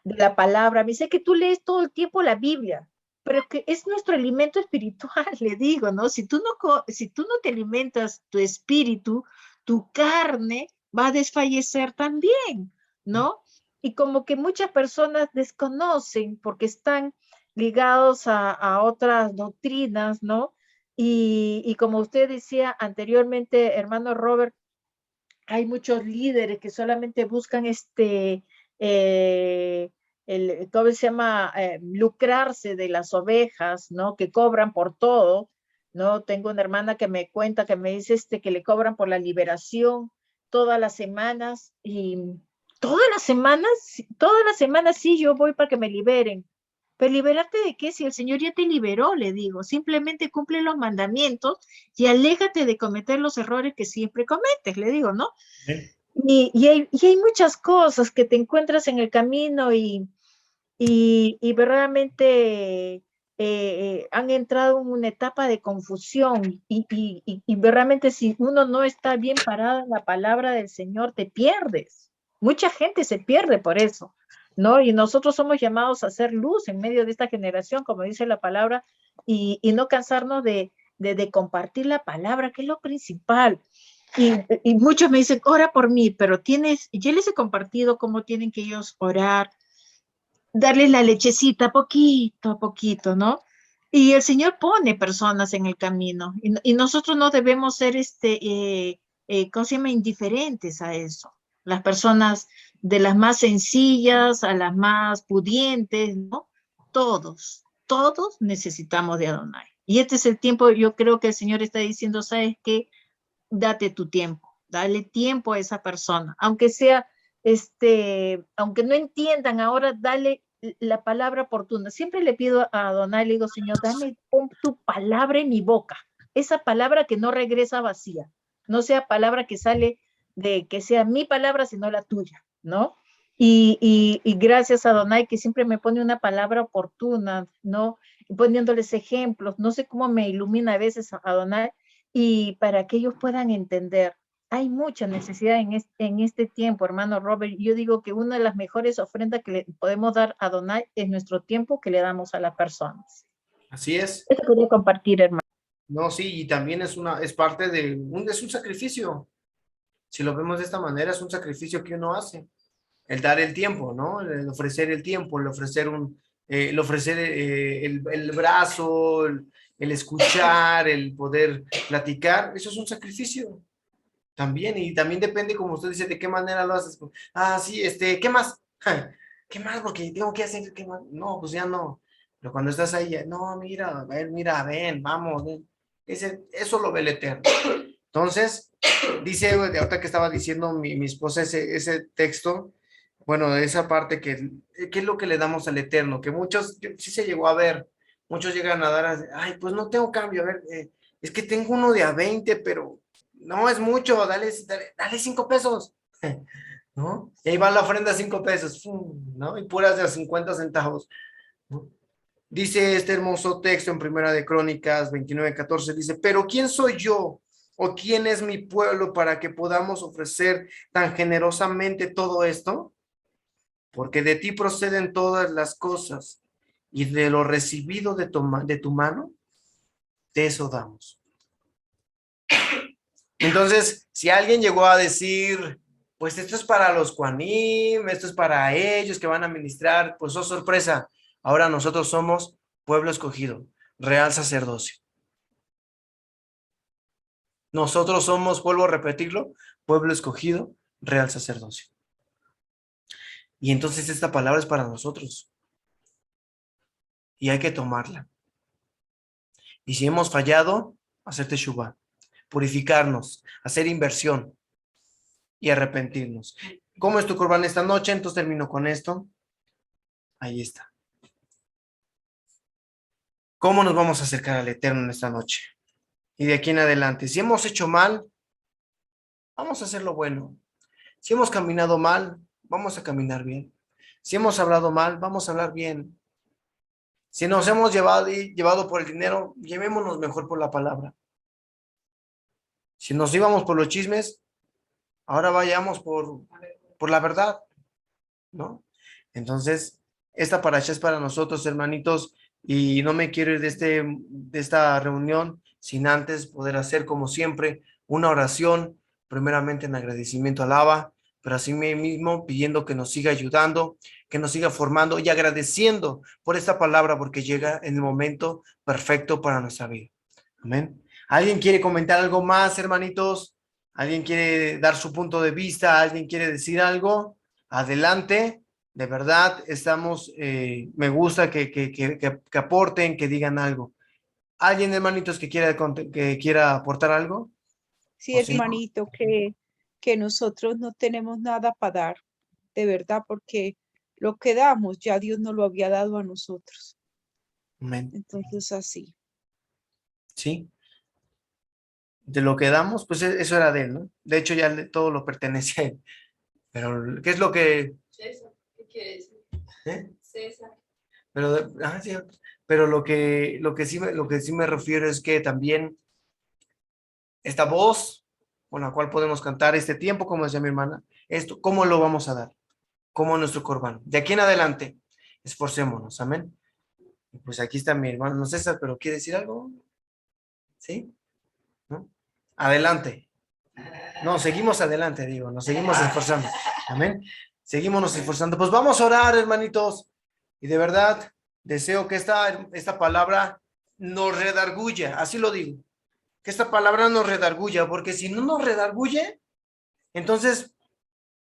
la palabra, me dice que tú lees todo el tiempo la Biblia, pero que es nuestro alimento espiritual, le digo, ¿no? Si tú no te alimentas tu espíritu, tu carne va a desfallecer también, ¿no? Y como que muchas personas desconocen porque están ligados a otras doctrinas, ¿no? Y como usted decía anteriormente, hermano Robert, hay muchos líderes que solamente buscan ¿cómo se llama? Lucrarse de las ovejas, ¿no? Que cobran por todo, ¿no? Tengo una hermana que me cuenta, que me dice que le cobran por la liberación todas las semanas, y todas las semanas sí, yo voy para que me liberen. Pero liberarte de qué, si el Señor ya te liberó, le digo, simplemente cumple los mandamientos y aléjate de cometer los errores que siempre cometes, le digo, ¿no? Sí. Y hay muchas cosas que te encuentras en el camino y verdaderamente han entrado en una etapa de confusión y verdaderamente si uno no está bien parado en la palabra del Señor, te pierdes. Mucha gente se pierde por eso, ¿no? Y nosotros somos llamados a hacer luz en medio de esta generación, como dice la palabra, y no cansarnos de compartir la palabra, que es lo principal. Y muchos me dicen, ora por mí, pero yo les he compartido cómo tienen que ellos orar, darles la lechecita poquito a poquito, ¿no? Y el Señor pone personas en el camino y nosotros no debemos ser, ¿cómo se llama? Indiferentes a eso. Las personas de las más sencillas a las más pudientes, ¿no? Todos necesitamos de Adonai. Y este es el tiempo, yo creo que el Señor está diciendo, ¿sabes qué? Date tu tiempo, dale tiempo a esa persona, aunque sea, aunque no entiendan ahora, dale la palabra oportuna. Siempre le pido a Adonai, le digo, Señor, pon tu palabra en mi boca, esa palabra que no regresa vacía, no sea palabra que sale que sea mi palabra, sino la tuya, ¿no? Y gracias a Adonai que siempre me pone una palabra oportuna, ¿no? Poniéndoles ejemplos, no sé cómo me ilumina a veces Adonai, y para que ellos puedan entender. Hay mucha necesidad en este tiempo, hermano Robert. Yo digo que una de las mejores ofrendas que le podemos dar a Adonai es nuestro tiempo que le damos a las personas. Así es. Esto quería compartir, hermano. No, sí, y también es parte es un sacrificio. Si lo vemos de esta manera, es un sacrificio que uno hace. El dar el tiempo, ¿no? El ofrecer el tiempo, el ofrecer el brazo, el escuchar, el poder platicar, eso es un sacrificio también, y también depende, como usted dice, de qué manera lo haces. Sí, ¿qué más? ¿Qué más? Porque tengo que hacer, ¿qué más? No, pues ya no. Pero cuando estás ahí, no, mira, a ver, mira, ven, vamos, ven. Eso lo ve el Eterno. Entonces, dice, ahorita que estaba diciendo mi esposa ese texto, bueno, esa parte ¿qué es lo que le damos al Eterno? Que muchos, sí se llegó a ver, Muchos llegan a dar, ay, pues no tengo cambio, a ver, es que tengo uno de a 20, pero no es mucho, dale 5 pesos, ¿no? Y ahí va la ofrenda a 5 pesos, ¿no? Y puras de a 50 centavos, ¿no? Dice este hermoso texto en Primera de Crónicas 29:14, dice, pero ¿quién soy yo o quién es mi pueblo para que podamos ofrecer tan generosamente todo esto? Porque de ti proceden todas las cosas y de lo recibido de tu mano, de eso damos. Entonces, si alguien llegó a decir, pues esto es para los Juanim, esto es para ellos que van a ministrar, pues oh sorpresa, ahora nosotros somos pueblo escogido, real sacerdocio. Nosotros somos, vuelvo a repetirlo, pueblo escogido, real sacerdocio. Y entonces esta palabra es para nosotros. Y hay que tomarla. Y si hemos fallado, hacer teshuvá, purificarnos, hacer inversión y arrepentirnos. ¿Cómo es tu corbán esta noche? Entonces termino con esto. Ahí está. ¿Cómo nos vamos a acercar al Eterno en esta noche? Y de aquí en adelante, si hemos hecho mal, vamos a hacer lo bueno. Si hemos caminado mal, vamos a caminar bien. Si hemos hablado mal, vamos a hablar bien. Si nos hemos llevado por el dinero, llevémonos mejor por la palabra. Si nos íbamos por los chismes, ahora vayamos por la verdad, ¿no? Entonces, esta parasha es para nosotros, hermanitos, y no me quiero ir de esta reunión sin antes poder hacer, como siempre, una oración, primeramente en agradecimiento al Abba, pero así mismo pidiendo que nos siga ayudando, que nos siga formando y agradeciendo por esta palabra, porque llega en el momento perfecto para nuestra vida. Amén. ¿Alguien quiere comentar algo más, hermanitos? ¿Alguien quiere dar su punto de vista? ¿Alguien quiere decir algo? Adelante. De verdad, estamos, me gusta que aporten, que digan algo. ¿Alguien, hermanitos, que quiera aportar algo? Sí, ¿O sí? hermanito, que nosotros no tenemos nada para dar, de verdad, porque lo que damos ya Dios nos lo había dado a nosotros. Amén. Entonces, así. Sí. De lo que damos, pues eso era de él, ¿no? De hecho, ya todo lo pertenece a él. Pero, ¿qué es lo que? César, ¿qué quiere decir? ¿Eh? César. Pero, sí, pero lo que sí me refiero es que también esta voz con la cual podemos cantar este tiempo, como decía mi hermana, esto, ¿cómo lo vamos a dar? Como nuestro corbán. De aquí en adelante, esforcémonos, amén. Pues aquí está mi hermano César, pero ¿quiere decir algo? ¿Sí? ¿No? Adelante. No, seguimos adelante, digo, nos seguimos esforzando. Amén. Seguimos esforzando. Pues vamos a orar, hermanitos. Y de verdad, deseo que esta palabra nos redarguya, así lo digo. Que esta palabra nos redarguya, porque si no nos redarguye, entonces,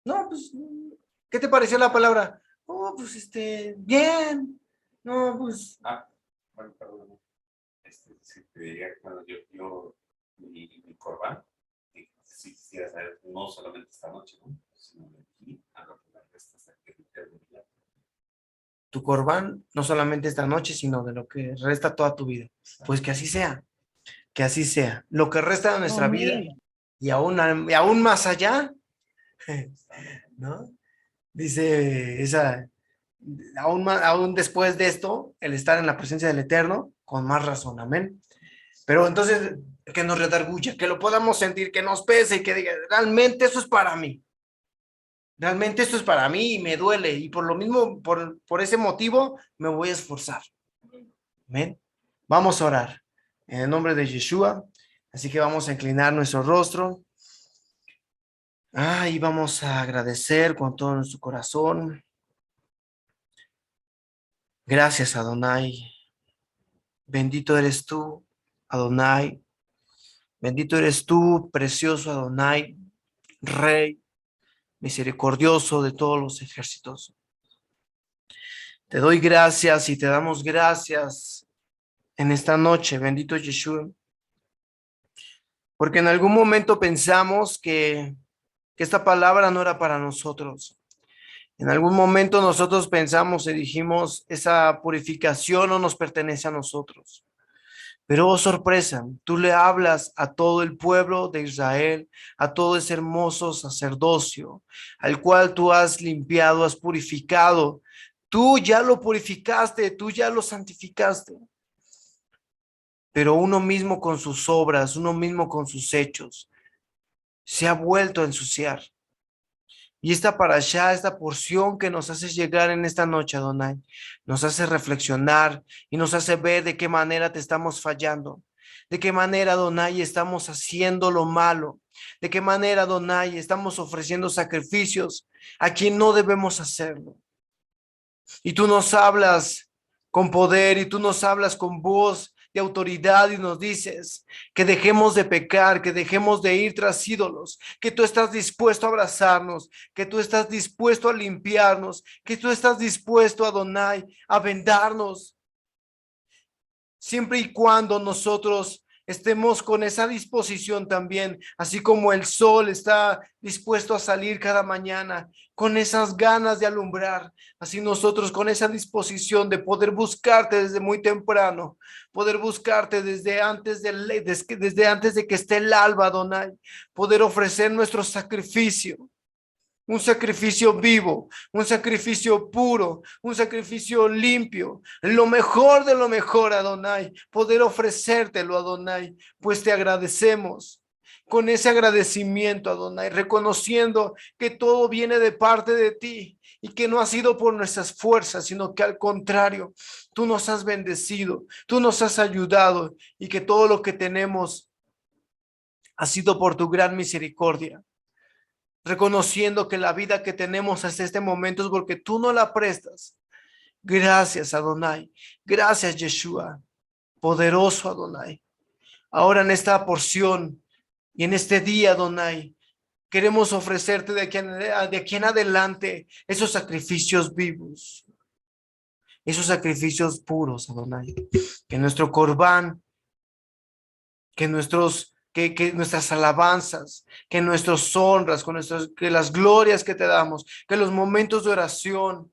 no, pues, ¿qué te pareció la palabra? Oh, pues, bien. No, pues. Bueno, perdón. Si te diría que bueno, yo mi corbán, si quisiera saber, no solamente esta noche, ¿no? Sino de aquí a lo que la resta hasta que el día. Tu corbán, no solamente esta noche, sino de lo que resta toda tu vida. Pues que así sea, que así sea. Lo que resta de nuestra vida Amén. y aún más allá, ¿no? Dice aún después de esto, el estar en la presencia del Eterno, con más razón, amén. Pero entonces, que nos redarguya, que lo podamos sentir, que nos pese y que diga, realmente eso es para mí. Realmente esto es para mí y me duele. Y por lo mismo, por ese motivo, me voy a esforzar. Amén. Vamos a orar en el nombre de Yeshua. Así que vamos a inclinar nuestro rostro. Y vamos a agradecer con todo nuestro corazón. Gracias, Adonai. Bendito eres tú, Adonai. Bendito eres tú, precioso Adonai, Rey, misericordioso de todos los ejércitos. Te doy gracias y te damos gracias en esta noche, bendito Yeshua, porque en algún momento pensamos que esta palabra no era para nosotros, En algún momento nosotros pensamos y dijimos, esa purificación no nos pertenece a nosotros. Pero oh sorpresa, tú le hablas a todo el pueblo de Israel, a todo ese hermoso sacerdocio, al cual tú has limpiado, has purificado. Tú ya lo purificaste, tú ya lo santificaste. Pero uno mismo con sus obras, uno mismo con sus hechos, se ha vuelto a ensuciar. Y esta parashá, esta porción que nos hace llegar en esta noche, Adonai, nos hace reflexionar y nos hace ver de qué manera te estamos fallando, de qué manera, Adonai, estamos haciendo lo malo, de qué manera, Adonai, estamos ofreciendo sacrificios a quien no debemos hacerlo. Y tú nos hablas con poder y tú nos hablas con voz de autoridad y nos dices que dejemos de pecar, que dejemos de ir tras ídolos, que tú estás dispuesto a abrazarnos, que tú estás dispuesto a limpiarnos, que tú estás dispuesto, Adonai, a vendarnos, siempre y cuando nosotros estemos con esa disposición también, así como el sol está dispuesto a salir cada mañana, con esas ganas de alumbrar, así nosotros con esa disposición de poder buscarte desde muy temprano, poder buscarte desde antes de que esté el alba, Adonai, poder ofrecer nuestro sacrificio. Un sacrificio vivo, un sacrificio puro, un sacrificio limpio, lo mejor de lo mejor, Adonai, poder ofrecértelo, Adonai, pues te agradecemos. Con ese agradecimiento, Adonai, reconociendo que todo viene de parte de ti y que no ha sido por nuestras fuerzas, sino que al contrario, tú nos has bendecido, tú nos has ayudado y que todo lo que tenemos ha sido por tu gran misericordia. Reconociendo que la vida que tenemos hasta este momento es porque tú no la prestas. Gracias, Adonai. Gracias, Yeshua. Poderoso Adonai. Ahora en esta porción y en este día, Adonai, queremos ofrecerte de aquí en adelante esos sacrificios vivos, esos sacrificios puros, Adonai. Que nuestro corbán, que nuestras alabanzas, que nuestras honras, que las glorias que te damos, que los momentos de oración,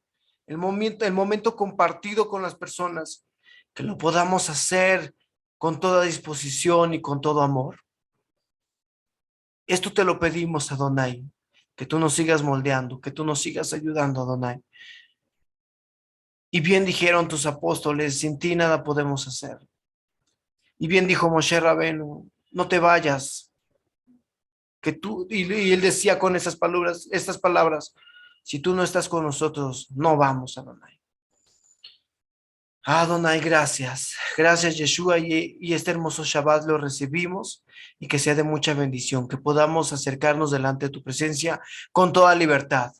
el momento compartido con las personas, que lo podamos hacer con toda disposición y con todo amor. Esto te lo pedimos, Adonai, que tú nos sigas moldeando, que tú nos sigas ayudando, Adonai. Y bien dijeron tus apóstoles, sin ti nada podemos hacer. Y bien dijo Moshe Rabenu, no te vayas, que tú, y él decía con estas palabras, si tú no estás con nosotros, no vamos, Adonai. Adonai, gracias. Gracias, Yeshua, y este hermoso Shabbat lo recibimos y que sea de mucha bendición, que podamos acercarnos delante de tu presencia con toda libertad,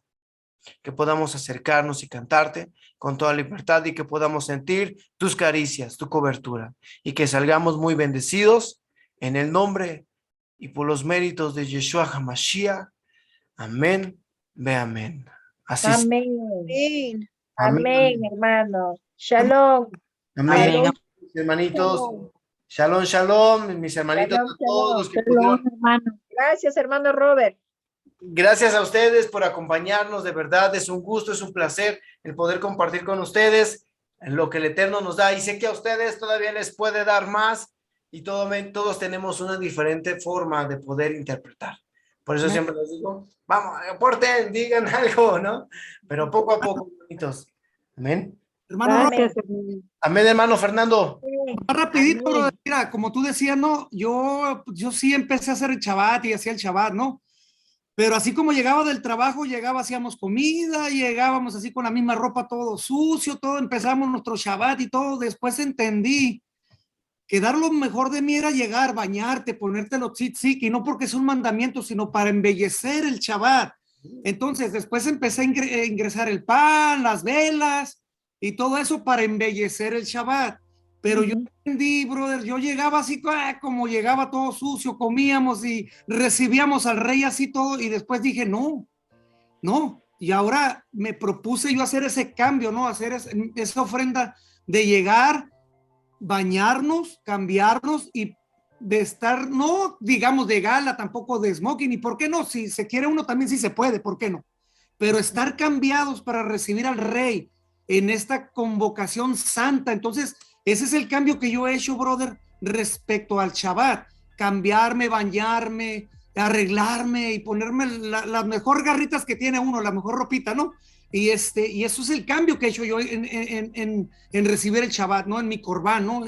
que podamos acercarnos y cantarte con toda libertad y que podamos sentir tus caricias, tu cobertura y que salgamos muy bendecidos en el nombre y por los méritos de Yeshua HaMashiach. Amén, ve amén. Así sea. Amén. Amén. Amén, hermanos. Shalom. Amén. Amén. Mis hermanitos. Shalom. Shalom, shalom, mis hermanitos, Shalom, a todos los que shalom, pudieron. hermano. Gracias, hermano Robert. Gracias a ustedes por acompañarnos, de verdad es un gusto, es un placer el poder compartir con ustedes en lo que el Eterno nos da y sé que a ustedes todavía les puede dar más y todos tenemos una diferente forma de poder interpretar. Por eso siempre les digo, vamos, aporten, digan algo, ¿no? Pero poco a poco, bonitos. Amén. Hermano Gracias, Robert, hermano. Amén, hermano Fernando. más rapidito, Amén. brother. Mira, como tú decías, no, yo sí empecé a hacer el Shabbat y hacía el Shabbat, ¿no? Pero así como llegaba del trabajo, hacíamos comida, llegábamos así con la misma ropa, todo sucio, todo, empezamos nuestro Shabbat y todo. Después entendí que dar lo mejor de mí era llegar, bañarte, ponerte los tzitzit, y no porque es un mandamiento, sino para embellecer el Shabbat. Entonces, después empecé a ingresar el pan, las velas y todo eso para embellecer el Shabbat. Pero yo entendí, brother, yo llegaba así como llegaba todo sucio, comíamos y recibíamos al rey así todo, y después dije, no, y ahora me propuse yo hacer ese cambio, ¿no? Hacer esa ofrenda de llegar, bañarnos, cambiarnos y de estar, no digamos de gala, tampoco de smoking, y por qué no, si se quiere uno también sí se puede, ¿por qué no? pero estar cambiados para recibir al Rey en esta convocación santa. Entonces, ese es el cambio que yo he hecho, brother, respecto al Shabbat. Cambiarme, bañarme, arreglarme y ponerme las mejor garritas que tiene uno, la mejor ropita, ¿no? Y eso es el cambio que he hecho yo en recibir el Shabbat, ¿no? En mi corbán, ¿no?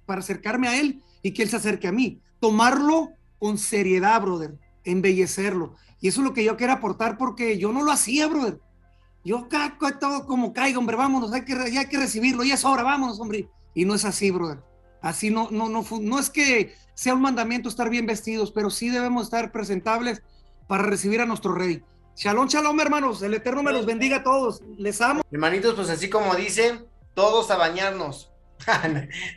Para acercarme a él y que él se acerque a mí. Tomarlo con seriedad, brother, embellecerlo. Y eso es lo que yo quiero aportar, porque yo no lo hacía, brother. Yo todo como caiga, hombre, vámonos, hay que recibirlo, ya es hora, vámonos, hombre. Y no es así, brother. Así no es que sea un mandamiento estar bien vestidos, pero sí debemos estar presentables para recibir a nuestro Rey. Shalom, shalom, hermanos. El Eterno me los bendiga a todos. Les amo. Hermanitos, pues así como dice, todos a bañarnos.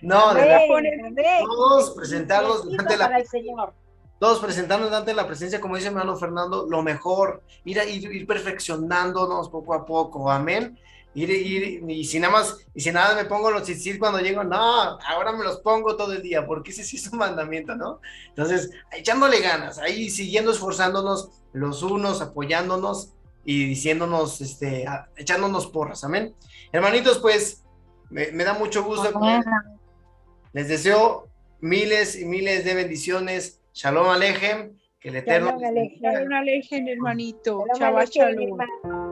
No, de Amén, verdad, amén. todos presentarnos Bendito ante para el Señor. todos presentarnos ante la presencia, como dice mi hermano Fernando, lo mejor, ir perfeccionándonos poco a poco, amén. Y si nada me pongo los tzitzit cuando llego, no, ahora me los pongo todo el día, porque ese sí es un mandamiento, ¿no? Entonces, echándole ganas, ahí siguiendo esforzándonos los unos, apoyándonos y diciéndonos, echándonos porras, amén. Hermanitos, pues, me da mucho gusto. Les deseo miles y miles de bendiciones. Shalom Alejem, que el Eterno... Shalom Alejem. Shalom Alejem, hermanito. Shalom Shabbat Alejem, shalom. hermano.